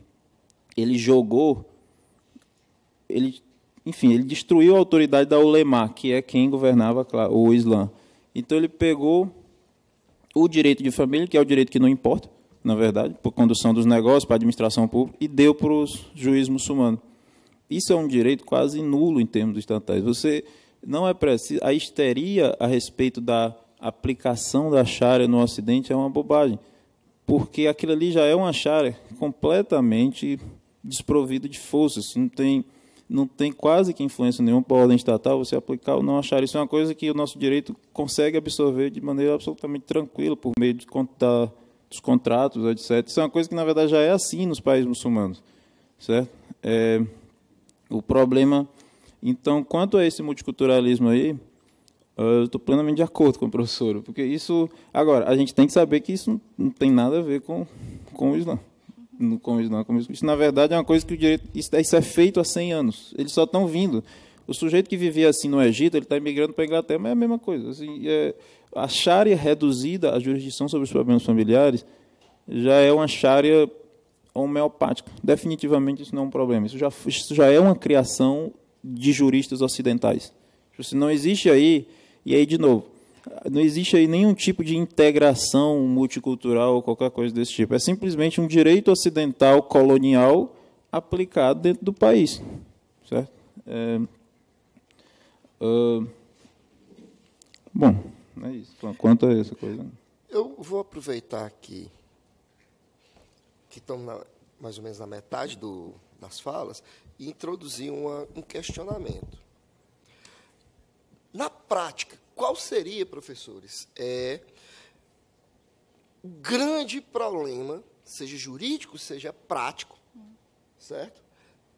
Ele jogou, ele destruiu a autoridade da ulema, que é quem governava o Islã. Então, ele pegou o direito de família, que é o direito que não importa, na verdade, por condução dos negócios, para a administração pública, e deu para os juízes muçulmanos. Isso é um direito quase nulo em termos dos estatais. Você não é preciso... A histeria a respeito da aplicação da Sharia no Ocidente é uma bobagem, porque aquilo ali já é uma Sharia completamente desprovida de forças, não tem quase que influência nenhuma para a ordem estatal você aplicar ou não a Sharia. Isso é uma coisa que o nosso direito consegue absorver de maneira absolutamente tranquila, por meio dos contratos, etc. Isso é uma coisa que, na verdade, já é assim nos países muçulmanos, certo? O problema, então, quanto a esse multiculturalismo aí, eu estou plenamente de acordo com o professor, porque isso... Agora, a gente tem que saber que isso não tem nada a ver com o Islã. Isso, na verdade, é uma coisa que o direito... Isso é feito há 100 anos. Eles só estão vindo. O sujeito que vivia assim no Egito, ele está imigrando para a Inglaterra, mas é a mesma coisa. Assim, a Sharia reduzida à jurisdição sobre os problemas familiares já é uma Sharia homeopática. Definitivamente isso não é um problema. Isso já é uma criação de juristas ocidentais. Isso não existe aí, e aí, de novo, não existe aí nenhum tipo de integração multicultural ou qualquer coisa desse tipo. É simplesmente um direito ocidental colonial aplicado dentro do país. Certo? Bom, é isso. Quanto a essa coisa... Eu vou aproveitar que estamos mais ou menos na metade das falas e introduzir um questionamento. Na prática, qual seria, professores, o grande problema, seja jurídico, seja prático, certo?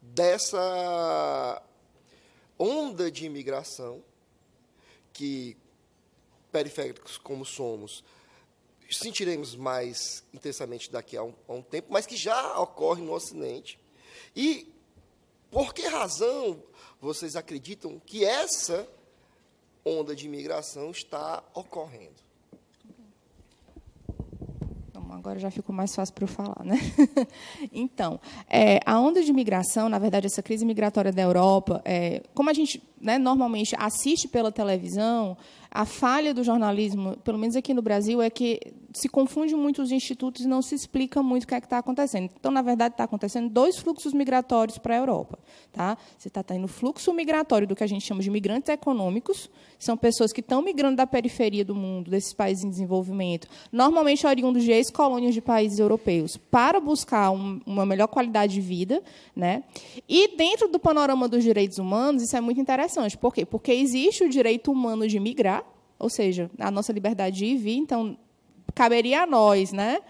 Dessa onda de imigração que, periféricos como somos, sentiremos mais intensamente daqui a um tempo, mas que já ocorre no Ocidente. E por que razão vocês acreditam que essa onda de imigração está ocorrendo? Agora já ficou mais fácil para eu falar, né? Então, a onda de imigração, na verdade, essa crise migratória da Europa, como a gente, né, normalmente assiste pela televisão, a falha do jornalismo, pelo menos aqui no Brasil, é que se confunde muito os institutos e não se explica muito o que é que está acontecendo. Então, na verdade, está acontecendo 2 fluxos migratórios para a Europa. Tá? Você está tendo fluxo migratório do que a gente chama de migrantes econômicos, são pessoas que estão migrando da periferia do mundo, desses países em desenvolvimento, normalmente oriundos de ex-colônias de países europeus, para buscar uma melhor qualidade de vida. Né? E, dentro do panorama dos direitos humanos, isso é muito interessante. Por quê? Porque existe o direito humano de migrar, ou seja, a nossa liberdade de ir e vir, então, caberia a nós, né,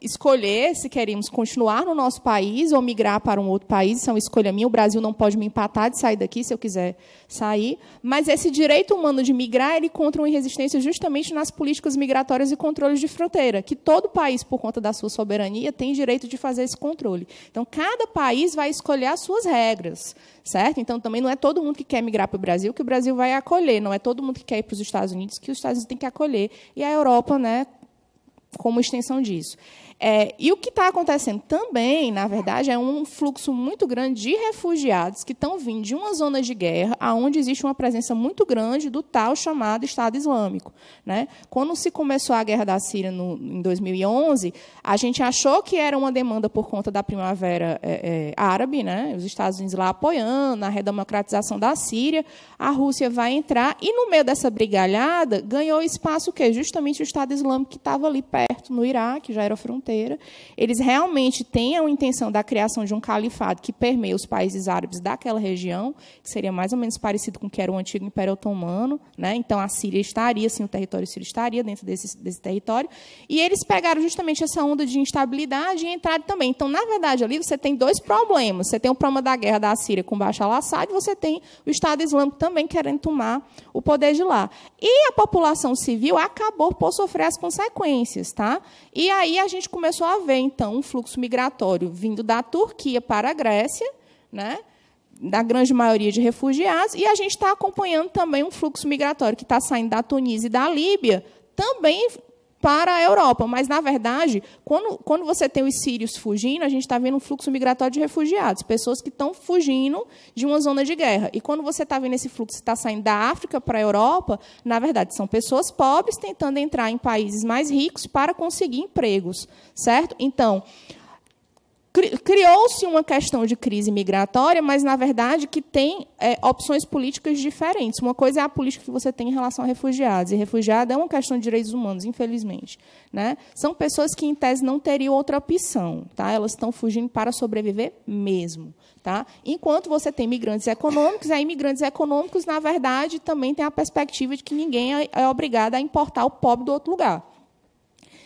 escolher se queremos continuar no nosso país ou migrar para um outro país. Isso é uma escolha minha. O Brasil não pode me empatar de sair daqui se eu quiser sair. Mas esse direito humano de migrar, ele encontra uma resistência justamente nas políticas migratórias e controles de fronteira, que todo país, por conta da sua soberania, tem direito de fazer esse controle. Então, cada país vai escolher as suas regras. Certo? Então, também não é todo mundo que quer migrar para o Brasil que o Brasil vai acolher. Não é todo mundo que quer ir para os Estados Unidos que os Estados Unidos têm que acolher. E a Europa, né, como extensão disso. E o que está acontecendo também, na verdade, é um fluxo muito grande de refugiados que estão vindo de uma zona de guerra, onde existe uma presença muito grande do tal chamado Estado Islâmico. Né? Quando se começou a guerra da Síria em 2011, a gente achou que era uma demanda por conta da primavera árabe, né? Os Estados Unidos lá apoiando a redemocratização da Síria, a Rússia vai entrar, e no meio dessa brigalhada ganhou espaço o quê? Justamente o Estado Islâmico, que estava ali perto, no Iraque, já era fronteira. Eles realmente têm a intenção da criação de um califado que permeia os países árabes daquela região, que seria mais ou menos parecido com o que era o antigo Império Otomano. Né? Então, a Síria estaria, assim, o território sírio estaria dentro desse território. E eles pegaram justamente essa onda de instabilidade e entraram também. Então, na verdade, ali você tem 2 problemas. Você tem o problema da guerra da Síria com Bashar al-Assad e você tem o Estado Islâmico também querendo tomar o poder de lá. E a população civil acabou por sofrer as consequências. Tá? E aí a gente começou a ver, então, um fluxo migratório vindo da Turquia para a Grécia, né, da grande maioria de refugiados, e a gente está acompanhando também um fluxo migratório que está saindo da Tunísia e da Líbia, também para a Europa. Mas, na verdade, quando você tem os sírios fugindo, a gente está vendo um fluxo migratório de refugiados, pessoas que estão fugindo de uma zona de guerra. E quando você está vendo esse fluxo que está saindo da África para a Europa, na verdade, são pessoas pobres tentando entrar em países mais ricos para conseguir empregos. Certo? Então, criou-se uma questão de crise migratória, mas, na verdade, que tem opções políticas diferentes. Uma coisa é a política que você tem em relação a refugiados, e refugiado é uma questão de direitos humanos, infelizmente. Né? São pessoas que, em tese, não teriam outra opção. Tá? Elas estão fugindo para sobreviver mesmo. Tá? Enquanto você tem imigrantes econômicos, e imigrantes econômicos, na verdade, também tem a perspectiva de que ninguém é obrigado a importar o pobre do outro lugar.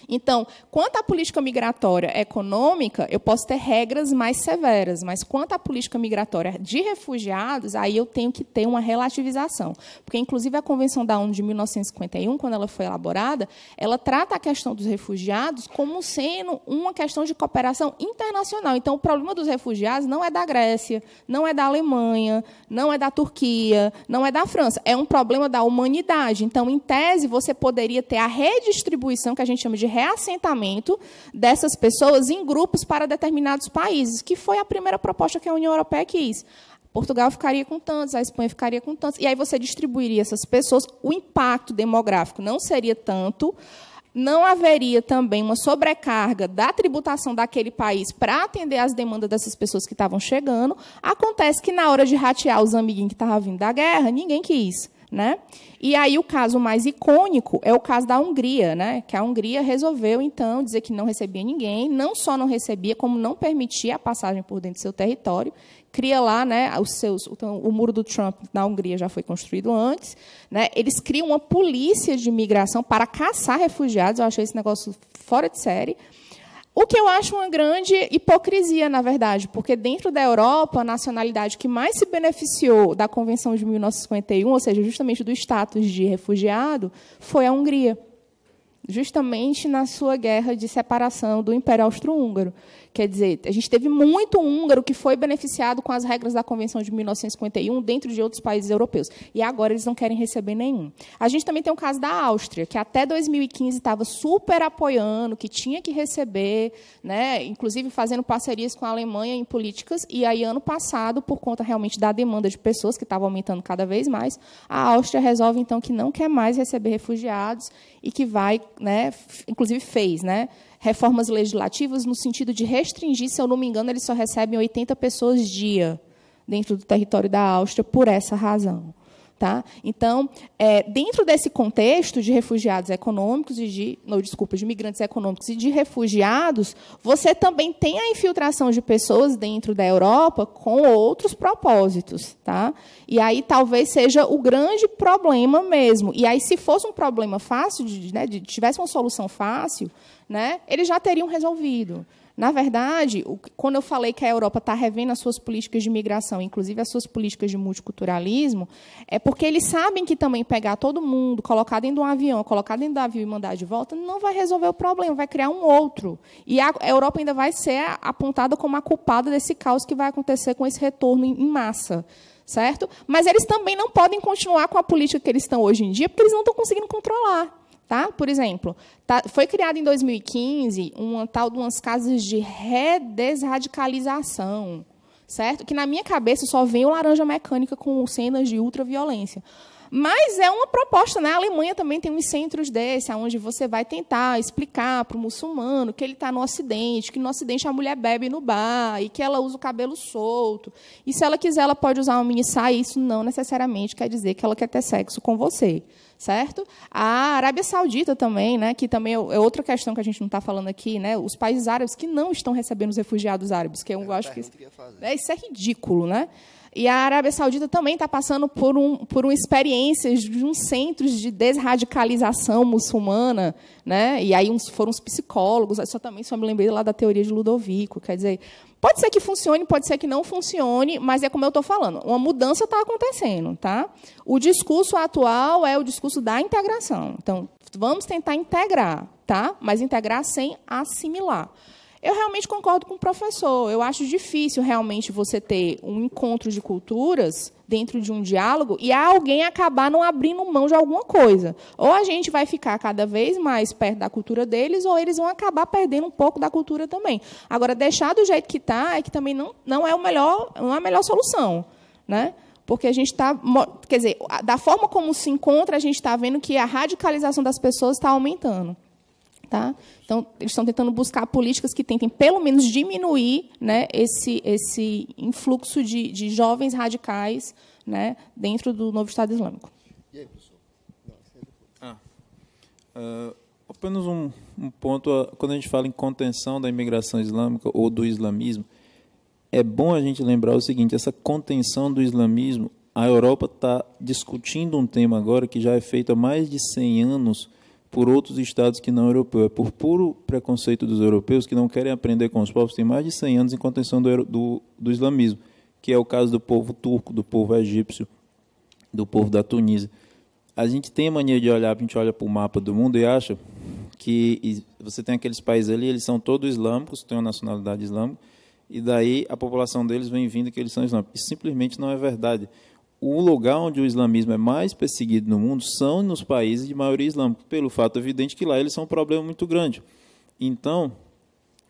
Então, quanto à política migratória econômica, eu posso ter regras mais severas, mas quanto à política migratória de refugiados, aí eu tenho que ter uma relativização. Porque, inclusive, a Convenção da ONU de 1951, quando ela foi elaborada, ela trata a questão dos refugiados como sendo uma questão de cooperação internacional. Então, o problema dos refugiados não é da Grécia, não é da Alemanha, não é da Turquia, não é da França. É um problema da humanidade. Então, em tese, você poderia ter a redistribuição, que a gente chama de reassentamento dessas pessoas em grupos para determinados países, que foi a primeira proposta que a União Europeia quis. Portugal ficaria com tantos, a Espanha ficaria com tantos, e aí você distribuiria essas pessoas, o impacto demográfico não seria tanto, não haveria também uma sobrecarga da tributação daquele país para atender às demandas dessas pessoas que estavam chegando. Acontece que, na hora de ratear os amiguinhos que estavam vindo da guerra, ninguém quis. Né? E aí o caso mais icônico é o caso da Hungria, né? Que a Hungria resolveu, então, dizer que não recebia ninguém, não só não recebia, como não permitia a passagem por dentro do seu território, cria lá, né, o muro do Trump na Hungria já foi construído antes, né? Eles criam uma polícia de imigração para caçar refugiados, eu achei esse negócio fora de série. O que eu acho uma grande hipocrisia, na verdade, porque dentro da Europa, a nacionalidade que mais se beneficiou da Convenção de 1951, ou seja, justamente do status de refugiado, foi a Hungria, justamente na sua guerra de separação do Império Austro-Húngaro. Quer dizer, a gente teve muito húngaro que foi beneficiado com as regras da Convenção de 1951 dentro de outros países europeus. E agora eles não querem receber nenhum. A gente também tem o caso da Áustria, que até 2015 estava super apoiando, que tinha que receber, né, inclusive fazendo parcerias com a Alemanha em políticas. E aí, ano passado, por conta realmente da demanda de pessoas, que estava aumentando cada vez mais, a Áustria resolve, então, que não quer mais receber refugiados e que vai, né, inclusive fez, né, reformas legislativas no sentido de restringir, se eu não me engano, eles só recebem 80 pessoas dia dentro do território da Áustria por essa razão. Tá? Então, dentro desse contexto de refugiados econômicos e de imigrantes econômicos e de refugiados, você também tem a infiltração de pessoas dentro da Europa com outros propósitos. Tá? E aí talvez seja o grande problema mesmo. E aí, se fosse um problema fácil, tivesse uma solução fácil, né, eles já teriam resolvido. Na verdade, quando eu falei que a Europa está revendo as suas políticas de imigração, inclusive as suas políticas de multiculturalismo, é porque eles sabem que também pegar todo mundo, colocar dentro de um avião, colocar dentro do avião e mandar de volta, não vai resolver o problema, vai criar um outro. E a Europa ainda vai ser apontada como a culpada desse caos que vai acontecer com esse retorno em massa. Certo? Mas eles também não podem continuar com a política que eles estão hoje em dia, porque eles não estão conseguindo controlar. Tá? Por exemplo, foi criado em 2015 tal de umas casas de redesradicalização, certo? Que, na minha cabeça, só vem o laranja mecânica com cenas de ultraviolência. Mas é uma proposta, né? A Alemanha também tem uns centros desses, onde você vai tentar explicar para o muçulmano que ele está no Ocidente, que no Ocidente a mulher bebe no bar e que ela usa o cabelo solto. E, se ela quiser, ela pode usar uma mini saia. Isso não necessariamente quer dizer que ela quer ter sexo com você. Certo? A Arábia Saudita também, né, que também é outra questão que a gente não está falando aqui, né, os países árabes que não estão recebendo os refugiados árabes, que eu acho que isso é ridículo, né? E a Arábia Saudita também está passando por uma experiência de uns centros de desradicalização muçulmana, né? E aí foram os psicólogos, só me lembrei lá da teoria de Ludovico, quer dizer, pode ser que funcione, pode ser que não funcione, mas é como eu estou falando, uma mudança está acontecendo. Tá? O discurso atual é o discurso da integração. Então, vamos tentar integrar, tá? Mas integrar sem assimilar. Eu realmente concordo com o professor. Eu acho difícil, realmente, você ter um encontro de culturas dentro de um diálogo e alguém acabar não abrindo mão de alguma coisa. Ou a gente vai ficar cada vez mais perto da cultura deles, ou eles vão acabar perdendo um pouco da cultura também. Agora, deixar do jeito que está é que também não é a melhor solução. Né? Porque a gente está... Quer dizer, da forma como se encontra, a gente está vendo que a radicalização das pessoas está aumentando. Tá? Então, eles estão tentando buscar políticas que tentem, pelo menos, diminuir, né, esse influxo de jovens radicais, né, dentro do novo Estado Islâmico. E aí, professor? Apenas um ponto. Quando a gente fala em contenção da imigração islâmica ou do islamismo, é bom a gente lembrar o seguinte: essa contenção do islamismo, a Europa está discutindo um tema agora que já é feito há mais de 100 anos por outros estados que não europeus. É por puro preconceito dos europeus que não querem aprender com os povos. Tem mais de 100 anos em contenção do islamismo, que é o caso do povo turco, do povo egípcio, do povo da Tunísia. A gente tem a mania de olhar, a gente olha para o mapa do mundo e acha que você tem aqueles países ali, eles são todos islâmicos, têm uma nacionalidade islâmica, e daí a população deles vem vindo que eles são islâmicos. Isso simplesmente não é verdade. O lugar onde o islamismo é mais perseguido no mundo são nos países de maioria islâmica, pelo fato evidente que lá eles são um problema muito grande. Então,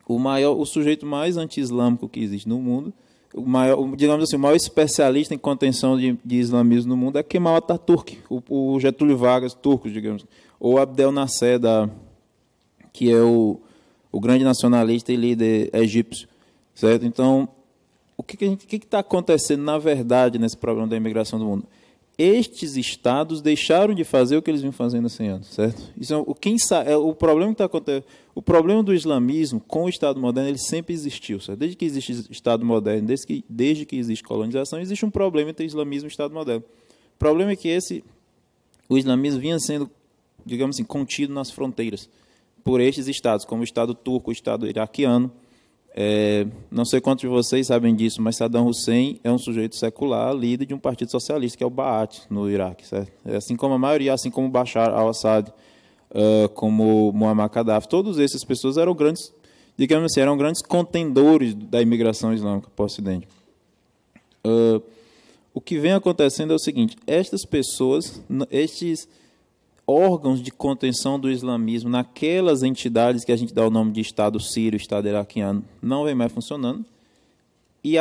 o sujeito mais anti-islâmico que existe no mundo, digamos assim, o maior especialista em contenção de islamismo no mundo é Kemal Atatürk, o Getúlio Vargas turco, digamos, ou Abdel Nasser, que é o grande nacionalista e líder egípcio, certo? Então, o que está acontecendo, na verdade, nesse problema da imigração do mundo? Estes estados deixaram de fazer o que eles vinham fazendo há 100 anos, certo? Isso o problema que está acontecendo. O problema do islamismo com o Estado moderno, ele sempre existiu, certo? Desde que existe Estado moderno, desde que existe colonização, existe um problema entre islamismo e Estado moderno. O problema é que o islamismo vinha sendo, digamos assim, contido nas fronteiras por estes estados, como o Estado turco, o Estado iraquiano. Não sei quantos de vocês sabem disso, mas Saddam Hussein é um sujeito secular, líder de um partido socialista, que é o Baath, no Iraque, certo? Assim como a maioria, assim como Bashar al-Assad, como Muammar Gaddafi, todas essas pessoas eram grandes, digamos assim, eram grandes contendores da imigração islâmica para o Ocidente. O que vem acontecendo é o seguinte: estas pessoas, estes órgãos de contenção do islamismo naquelas entidades que a gente dá o nome de Estado sírio, Estado iraquiano, não vem mais funcionando. E,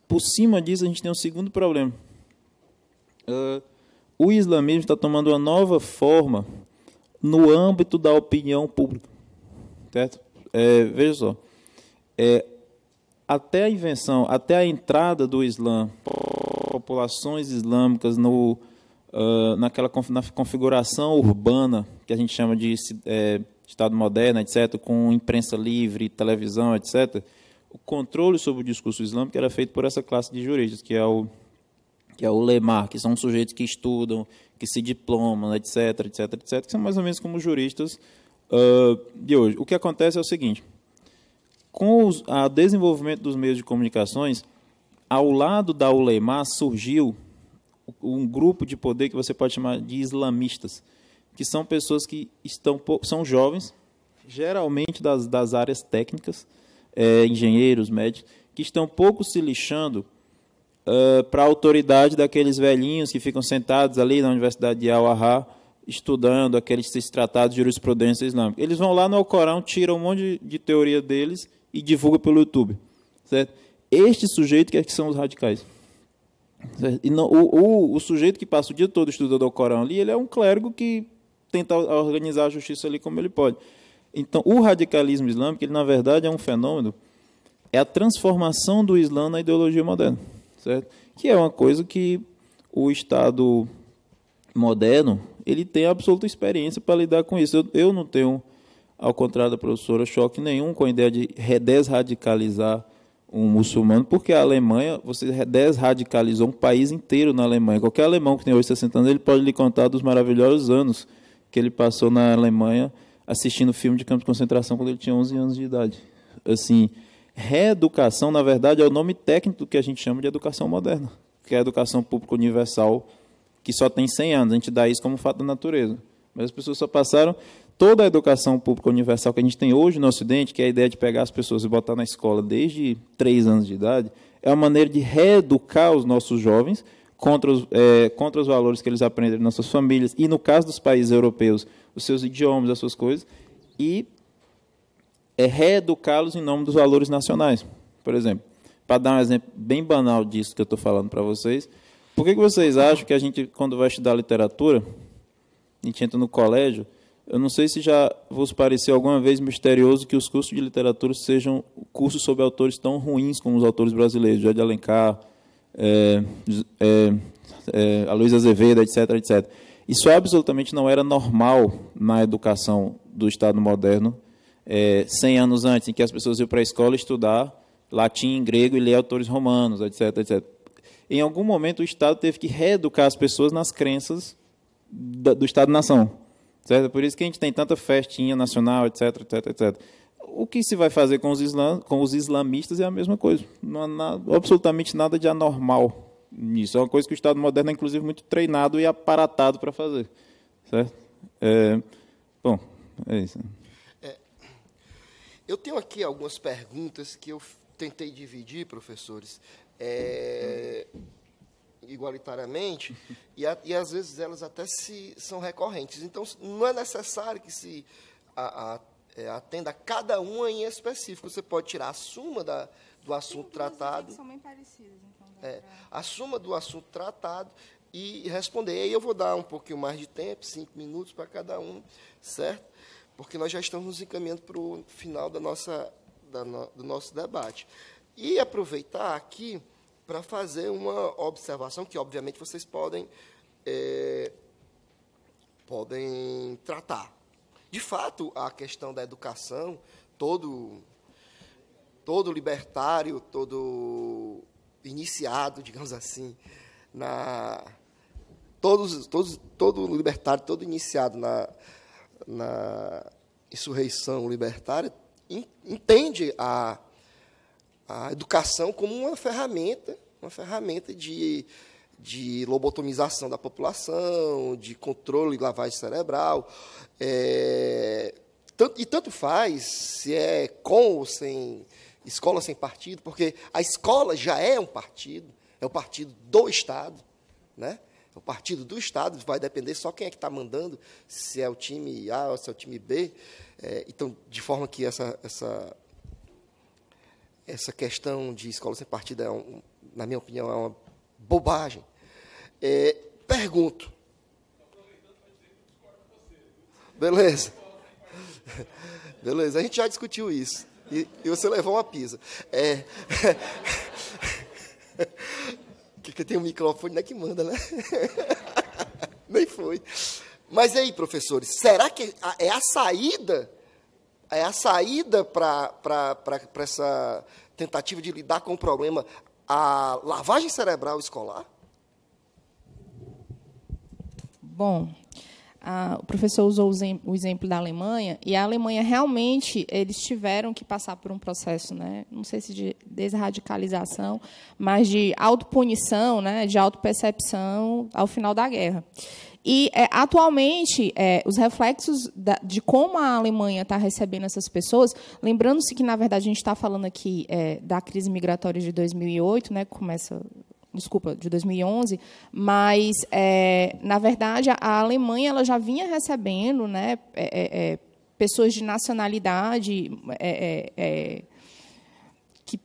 por cima disso, a gente tem um segundo problema. O islamismo está tomando uma nova forma no âmbito da opinião pública. Certo? Veja só. Até a invenção, até a entrada do Islã, populações islâmicas na configuração urbana, que a gente chama de Estado moderno, etc., com imprensa livre, televisão, etc., o controle sobre o discurso islâmico era feito por essa classe de juristas, que é o lemar, que são sujeitos que estudam, que se diplomam, etc., etc., etc., que são mais ou menos como os juristas de hoje. O que acontece é o seguinte: com o desenvolvimento dos meios de comunicações, ao lado da ulema surgiu um grupo de poder que você pode chamar de islamistas, que são pessoas que são jovens, geralmente das áreas técnicas, engenheiros, médicos, que estão pouco se lixando para a autoridade daqueles velhinhos que ficam sentados ali na Universidade de Al-Azhar, estudando aqueles tratados de jurisprudência islâmica. Eles vão lá no Alcorão, tiram um monte de teoria deles e divulgam pelo YouTube. Certo? Este sujeito que são os radicais. E não, o sujeito que passa o dia todo estudando o Alcorão ali, ele é um clérigo que tenta organizar a justiça ali como ele pode. Então, o radicalismo islâmico, ele na verdade é um fenômeno, é a transformação do Islã na ideologia moderna, certo? Que é uma coisa que o Estado moderno, ele tem absoluta experiência para lidar com isso. Eu não tenho, ao contrário da professora, choque nenhum com a ideia de desradicalizar um muçulmano, porque a Alemanha, você desradicalizou um país inteiro na Alemanha. Qualquer alemão que tem hoje 60 anos, ele pode lhe contar dos maravilhosos anos que ele passou na Alemanha assistindo filme de campo de concentração quando ele tinha 11 anos de idade. Assim, reeducação, na verdade, é o nome técnico do que a gente chama de educação moderna, que é a educação pública universal, que só tem 100 anos. A gente dá isso como fato da natureza. Mas as pessoas só passaram... Toda a educação pública universal que a gente tem hoje no Ocidente, que é a ideia de pegar as pessoas e botar na escola desde 3 anos de idade, é uma maneira de reeducar os nossos jovens contra os valores que eles aprendem nas suas famílias, e, no caso dos países europeus, os seus idiomas, as suas coisas, e reeducá-los em nome dos valores nacionais. Por exemplo, para dar um exemplo bem banal disso que eu estou falando para vocês, por que vocês acham que a gente, quando vai estudar literatura, a gente entra no colégio, Eu não sei se já vos pareceu alguma vez misterioso que os cursos de literatura sejam cursos sobre autores tão ruins como os autores brasileiros, José de Alencar, Aloysio Azevedo, etc., etc. Isso absolutamente não era normal na educação do Estado moderno, 100 anos antes, em que as pessoas iam para a escola estudar latim, grego e ler autores romanos, etc., etc. Em algum momento, o Estado teve que reeducar as pessoas nas crenças do Estado-nação. Certo? Por isso que a gente tem tanta festinha nacional, etc., etc., etc. O que se vai fazer com os islamistas é a mesma coisa. Não há absolutamente nada de anormal nisso. É uma coisa que o Estado moderno é, inclusive, muito treinado e aparatado para fazer. Certo? Bom, é isso. Eu tenho aqui algumas perguntas que eu tentei dividir, professores, igualitariamente, e às vezes elas até são recorrentes. Então, não é necessário que se atenda a cada uma em específico. Você pode tirar a suma do assunto tratado. São bem parecidas, então. A suma do assunto tratado e responder. E aí eu vou dar um pouquinho mais de tempo, 5 minutos para cada um, certo? Porque nós já estamos nos encaminhando para o final do nosso debate. E aproveitar aqui para fazer uma observação que, obviamente, vocês podem tratar. De fato, a questão da educação, todo libertário, todo iniciado, digamos assim, todo libertário, todo iniciado na insurreição libertária, entende a educação como uma ferramenta de lobotomização da população, de controle e lavagem cerebral. Tanto faz se é com ou sem escola, sem partido, porque a escola já é um partido do Estado, né? É o partido do Estado, vai depender só quem é que está mandando, se é o time A ou se é o time B. Então, de forma que essa questão de escola sem partido, na minha opinião, é uma bobagem. Pergunto. Beleza. Beleza, a gente já discutiu isso. E você levou uma pisa. Que tem um microfone, não é que manda, né? Nem foi. Mas aí, professores, será que é a saída para essa tentativa de lidar com o problema a lavagem cerebral escolar? Bom, o professor usou o exemplo da Alemanha, e a Alemanha realmente eles tiveram que passar por um processo, né, não sei se de desradicalização, mas de autopunição, né, de autopercepção ao final da guerra. E, atualmente, os reflexos de como a Alemanha está recebendo essas pessoas, lembrando-se que, na verdade, a gente está falando aqui da crise migratória de 2008, né, de 2011, mas, na verdade, a Alemanha ela já vinha recebendo, né, pessoas de nacionalidade que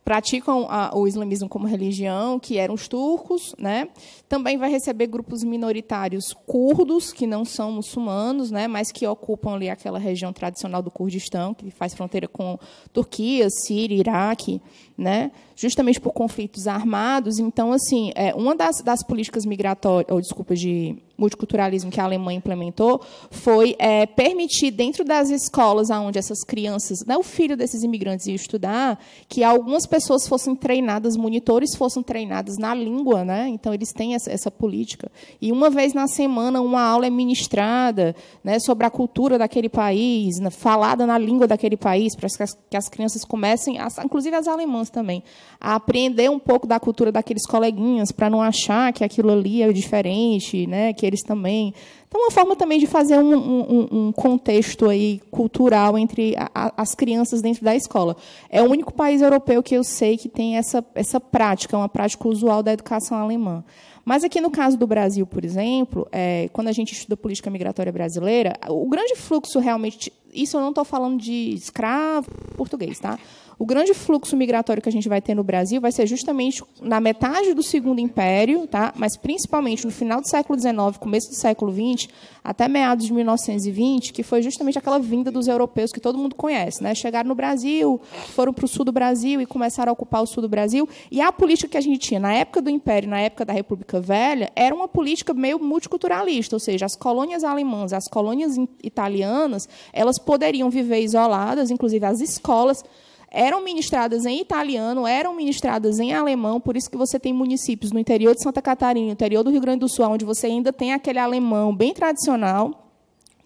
praticam o islamismo como religião, que eram os turcos, né? Também vai receber grupos minoritários curdos, que não são muçulmanos, né, mas que ocupam ali aquela região tradicional do Kurdistão, que faz fronteira com Turquia, Síria, Iraque, né, justamente por conflitos armados. Então, assim, uma das políticas migratórias, de multiculturalismo que a Alemanha implementou foi permitir, dentro das escolas onde essas crianças, né, o filho desses imigrantes ia estudar, que algumas pessoas fossem treinadas, monitores fossem treinados na língua, né? Então, eles têm essa política. E uma vez na semana, uma aula é ministrada, né, sobre a cultura daquele país, falada na língua daquele país, para que as crianças comecem, inclusive as alemãs também, a aprender um pouco da cultura daqueles coleguinhas, para não achar que aquilo ali é diferente, né, que eles também... Então, uma forma também de fazer um contexto aí cultural entre as crianças dentro da escola. É o único país europeu que eu sei que tem essa prática, uma prática usual da educação alemã. Mas aqui no caso do Brasil, por exemplo, quando a gente estuda política migratória brasileira, o grande fluxo realmente isso eu não estou falando de escravo português, tá? O grande fluxo migratório que a gente vai ter no Brasil vai ser justamente na metade do Segundo Império, tá? Mas principalmente no final do século XIX, começo do século XX, até meados de 1920, que foi justamente aquela vinda dos europeus que todo mundo conhece, né? Chegaram no Brasil, foram para o sul do Brasil e começaram a ocupar o sul do Brasil. E a política que a gente tinha na época do Império, na época da República Velha, era uma política meio multiculturalista, ou seja, as colônias alemãs, as colônias italianas, elas poderiam viver isoladas, inclusive as escolas eram ministradas em italiano, eram ministradas em alemão, por isso que você tem municípios no interior de Santa Catarina, no interior do Rio Grande do Sul, onde você ainda tem aquele alemão bem tradicional,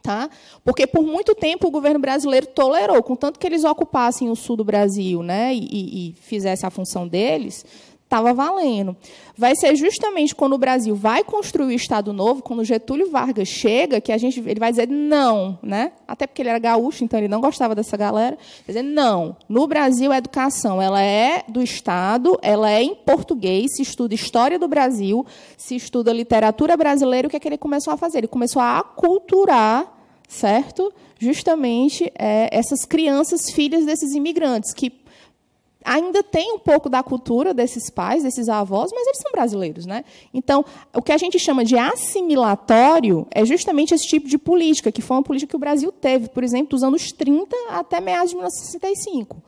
tá? Porque, por muito tempo, o governo brasileiro tolerou, contanto que eles ocupassem o sul do Brasil, né, e fizessem a função deles, estava valendo. Vai ser justamente quando o Brasil vai construir o Estado Novo, quando o Getúlio Vargas chega, que ele vai dizer não, né? Até porque ele era gaúcho, então ele não gostava dessa galera. Quer dizer, não. No Brasil, a educação ela é do Estado, ela é em português, se estuda história do Brasil, se estuda literatura brasileira. O que é que ele começou a fazer? Ele começou a aculturar, certo? Justamente essas crianças, filhas desses imigrantes, que ainda tem um pouco da cultura desses pais, desses avós, mas eles são brasileiros, né? Então, o que a gente chama de assimilatório é justamente esse tipo de política, que foi uma política que o Brasil teve, por exemplo, dos anos 30 até meados de 1965.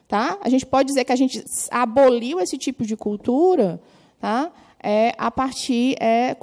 Tá? A gente pode dizer que a gente aboliu esse tipo de cultura, tá? A partir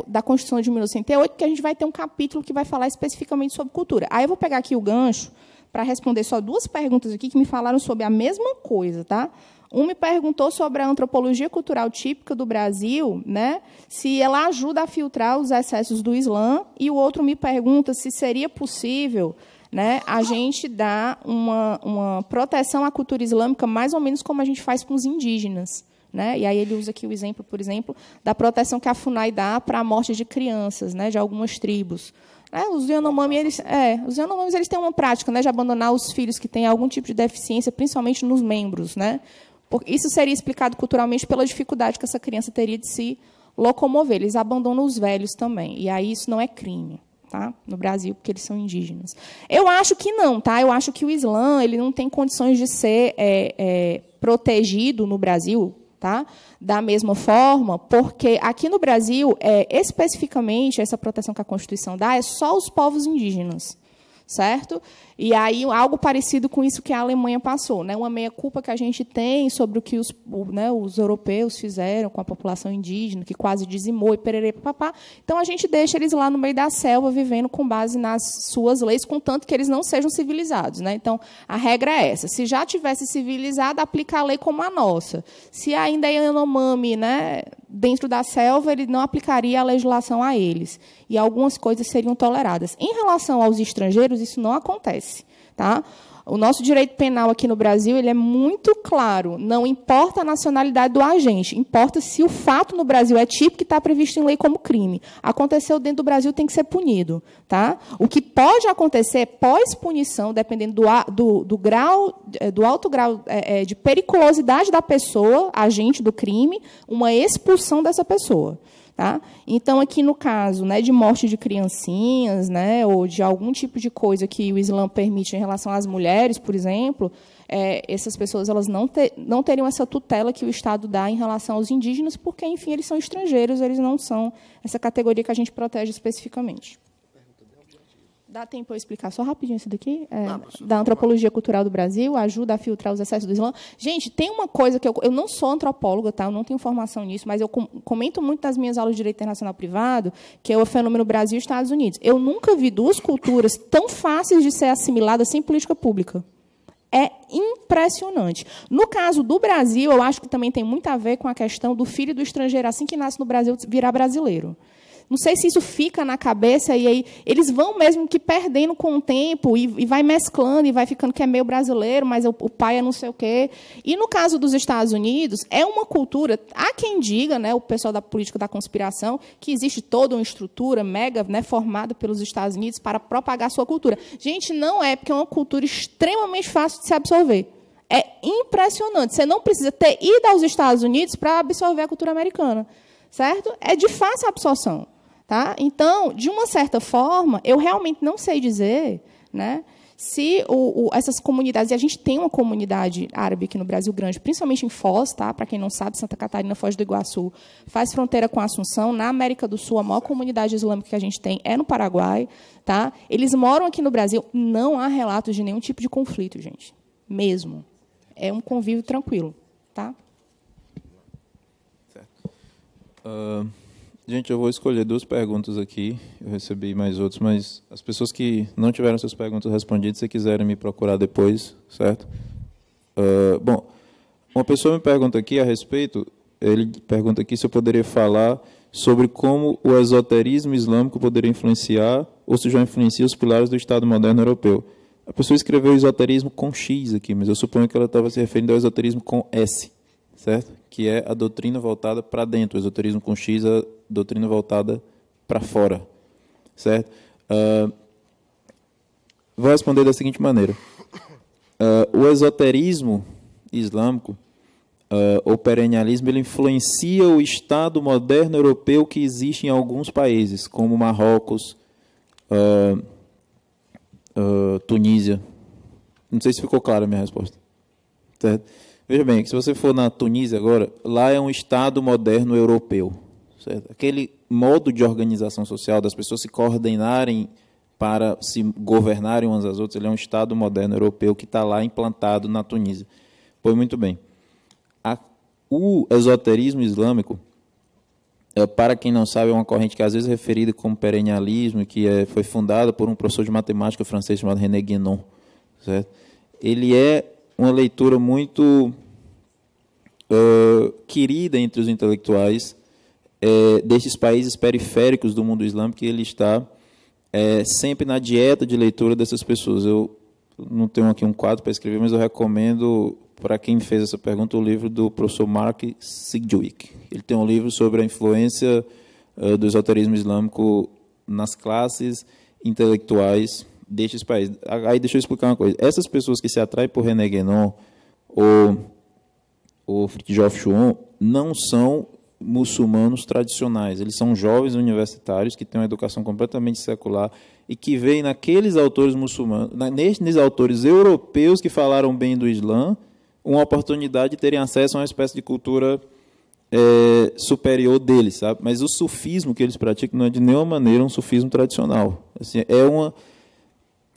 da Constituição de 1988, que a gente vai ter um capítulo que vai falar especificamente sobre cultura. Aí eu vou pegar aqui o gancho para responder só duas perguntas aqui que me falaram sobre a mesma coisa, tá? Um me perguntou sobre a antropologia cultural típica do Brasil, né? Se ela ajuda a filtrar os excessos do Islã, e o outro me pergunta se seria possível, né, a gente dar uma proteção à cultura islâmica mais ou menos como a gente faz com os indígenas. Né? E aí ele usa aqui o exemplo, por exemplo, da proteção que a FUNAI dá para a morte de crianças, né, de algumas tribos. Os Yanomami, eles têm uma prática, né, de abandonar os filhos que têm algum tipo de deficiência, principalmente nos membros. Né? Isso seria explicado culturalmente pela dificuldade que essa criança teria de se locomover. Eles abandonam os velhos também. E aí isso não é crime, tá? No Brasil, porque eles são indígenas. Eu acho que não. Tá? Eu acho que o Islã ele não tem condições de ser protegido no Brasil, tá? Da mesma forma, porque aqui no Brasil, especificamente, essa proteção que a Constituição dá é só os povos indígenas, certo? E aí algo parecido com isso que a Alemanha passou, né? Uma meia-culpa que a gente tem sobre o que os europeus fizeram com a população indígena, que quase dizimou e pererê papapá. Então, a gente deixa eles lá no meio da selva, vivendo com base nas suas leis, contanto que eles não sejam civilizados. Né? Então, a regra é essa. Se já tivesse civilizado, aplica a lei como a nossa. Se ainda é Yanomami, né, dentro da selva, ele não aplicaria a legislação a eles. E algumas coisas seriam toleradas. Em relação aos estrangeiros, isso não acontece. Tá? O nosso direito penal aqui no Brasil ele é muito claro. Não importa a nacionalidade do agente, importa se o fato no Brasil é típico e está previsto em lei como crime. Aconteceu dentro do Brasil, tem que ser punido. Tá? O que pode acontecer pós-punição, dependendo do alto grau de periculosidade da pessoa, agente do crime, uma expulsão dessa pessoa. Tá? Então, aqui no caso, né, de morte de criancinhas, né, ou de algum tipo de coisa que o Islã permite em relação às mulheres, por exemplo, essas pessoas elas não teriam essa tutela que o Estado dá em relação aos indígenas, porque, enfim, eles são estrangeiros, eles não são essa categoria que a gente protege especificamente. Dá tempo eu explicar só rapidinho isso daqui? Da antropologia cultural do Brasil, ajuda a filtrar os excessos do Islã. Gente, tem uma coisa que eu não sou antropóloga, tá? Eu não tenho formação nisso, mas eu comento muito nas minhas aulas de Direito Internacional Privado, que é o fenômeno Brasil e Estados Unidos. Eu nunca vi duas culturas tão fáceis de ser assimiladas sem política pública. É impressionante. No caso do Brasil, eu acho que também tem muito a ver com a questão do filho do estrangeiro, assim que nasce no Brasil, virar brasileiro. Não sei se isso fica na cabeça e aí eles vão mesmo que perdendo com o tempo e vai mesclando e vai ficando que é meio brasileiro, mas o pai é não sei o quê. E no caso dos Estados Unidos, é uma cultura, há quem diga, né, o pessoal da política da conspiração, que existe toda uma estrutura mega, né, formada pelos Estados Unidos para propagar a sua cultura. Gente, não é, porque é uma cultura extremamente fácil de se absorver. É impressionante. Você não precisa ter ido aos Estados Unidos para absorver a cultura americana. Certo? É de fácil absorção. Tá? Então, de uma certa forma, eu realmente não sei dizer, né, Se essas comunidades, e a gente tem uma comunidade árabe aqui no Brasil grande, principalmente em Foz, tá? Para quem não sabe, Santa Catarina, Foz do Iguaçu, faz fronteira com a Assunção. Na América do Sul, a maior comunidade islâmica que a gente tem é no Paraguai. Tá? Eles moram aqui no Brasil, não há relatos de nenhum tipo de conflito, gente. Mesmo. É um convívio tranquilo. Tá? Gente, eu vou escolher 2 perguntas aqui. Eu recebi mais outras, mas as pessoas que não tiveram suas perguntas respondidas, se quiserem me procurar depois, certo? Bom, uma pessoa me pergunta aqui a respeito, ele pergunta aqui se eu poderia falar sobre como o esoterismo islâmico poderia influenciar, ou se já influencia os pilares do Estado moderno europeu. A pessoa escreveu esoterismo com X aqui, mas eu suponho que ela estava se referindo ao esoterismo com S, certo? Que é a doutrina voltada para dentro. O esoterismo com X é a doutrina voltada para fora, certo? Vou responder da seguinte maneira. O esoterismo islâmico, o perennialismo, ele influencia o Estado moderno europeu que existe em alguns países, como Marrocos, Tunísia. Não sei se ficou clara a minha resposta. Certo? Veja bem, se você for na Tunísia agora, lá é um Estado moderno europeu. Certo? Aquele modo de organização social das pessoas se coordenarem para se governarem umas às outras, ele é um Estado moderno europeu que está lá implantado na Tunísia. Pois muito bem. O esoterismo islâmico, para quem não sabe, é uma corrente que às vezes é referida como perennialismo, que foi fundada por um professor de matemática francês chamado René Guénon. Certo? Ele é uma leitura muito querida entre os intelectuais destes países periféricos do mundo islâmico, que ele está sempre na dieta de leitura dessas pessoas. Eu não tenho aqui um quadro para escrever, mas eu recomendo, para quem fez essa pergunta, o livro do professor Mark Sidgwick. Ele tem um livro sobre a influência do esoterismo islâmico nas classes intelectuais destes países. Aí deixa eu explicar uma coisa. Essas pessoas que se atraem por René Guénon ou Fridtjof Schuon não são muçulmanos tradicionais. Eles são jovens universitários que têm uma educação completamente secular e que veem naqueles autores muçulmanos, nesses autores europeus que falaram bem do Islã, uma oportunidade de terem acesso a uma espécie de cultura superior deles, sabe? Mas o sufismo que eles praticam não é de nenhuma maneira um sufismo tradicional. Assim,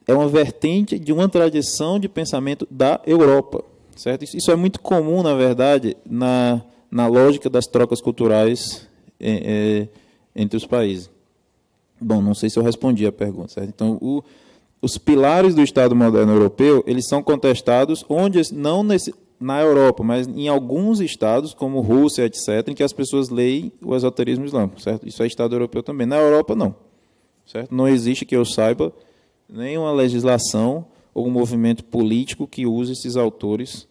é uma vertente de uma tradição de pensamento da Europa, certo? Isso é muito comum, na verdade, na lógica das trocas culturais entre os países. Bom, não sei se eu respondi a pergunta, certo? Então, os pilares do Estado moderno europeu, eles são contestados não na Europa, mas em alguns estados, como Rússia, etc., em que as pessoas leem o esoterismo islâmico, certo? Isso é Estado europeu também. Na Europa, não. Certo? Não existe, que eu saiba, nenhuma legislação ou um movimento político que use esses autores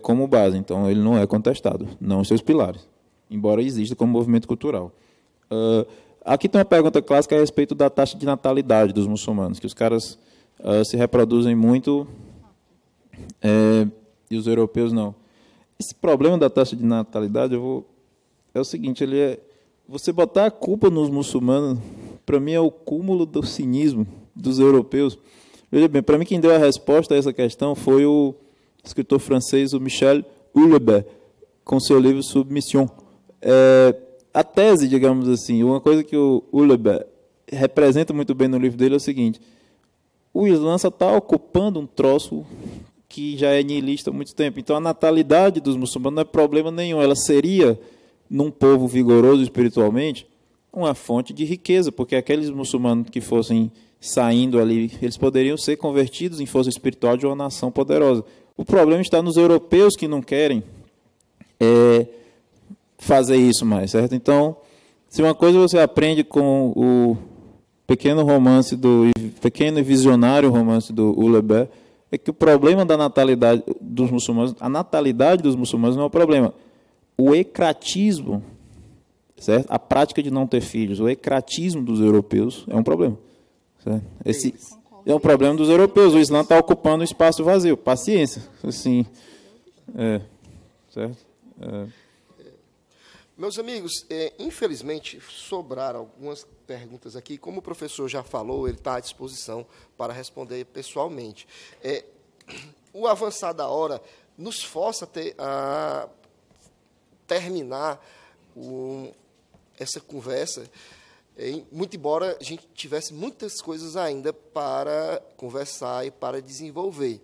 como base. Então, ele não é contestado, não os seus pilares, embora exista como movimento cultural. Aqui tem uma pergunta clássica a respeito da taxa de natalidade dos muçulmanos, que os caras se reproduzem muito e os europeus não. Esse problema da taxa de natalidade é o seguinte, você botar a culpa nos muçulmanos, para mim é o cúmulo do cinismo dos europeus. Veja bem, para mim quem deu a resposta a essa questão foi o escritor francês, o Michel Houellebecq, com seu livro Submission. A tese, digamos assim, uma coisa que o Houellebecq representa muito bem no livro dele é o seguinte: o Islã só está ocupando um troço que já é nihilista há muito tempo. Então, a natalidade dos muçulmanos não é problema nenhum. Ela seria, num povo vigoroso espiritualmente, uma fonte de riqueza, porque aqueles muçulmanos que fossem saindo ali, eles poderiam ser convertidos em força espiritual de uma nação poderosa. O problema está nos europeus que não querem fazer isso mais, certo? Então, se uma coisa você aprende com o pequeno e visionário romance do Houellebecq, é que o problema da natalidade dos muçulmanos, a natalidade dos muçulmanos não é o problema. O ecratismo, certo? A prática de não ter filhos, o ecratismo dos europeus é um problema. Certo? Esse é um problema dos europeus. O Islã está ocupando um espaço vazio. Paciência. Assim, certo? Meus amigos, infelizmente, sobraram algumas perguntas aqui. Como o professor já falou, ele está à disposição para responder pessoalmente. O avançar da hora nos força a terminar essa conversa, muito embora a gente tivesse muitas coisas ainda para conversar e para desenvolver.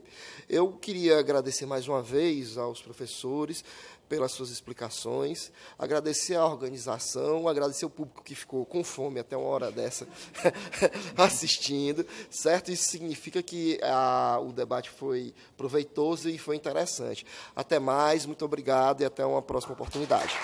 Eu queria agradecer mais uma vez aos professores pelas suas explicações, agradecer a organização, agradecer o público que ficou com fome até uma hora dessa assistindo, certo? Isso significa que o debate foi proveitoso e foi interessante. Até mais, muito obrigado e até uma próxima oportunidade.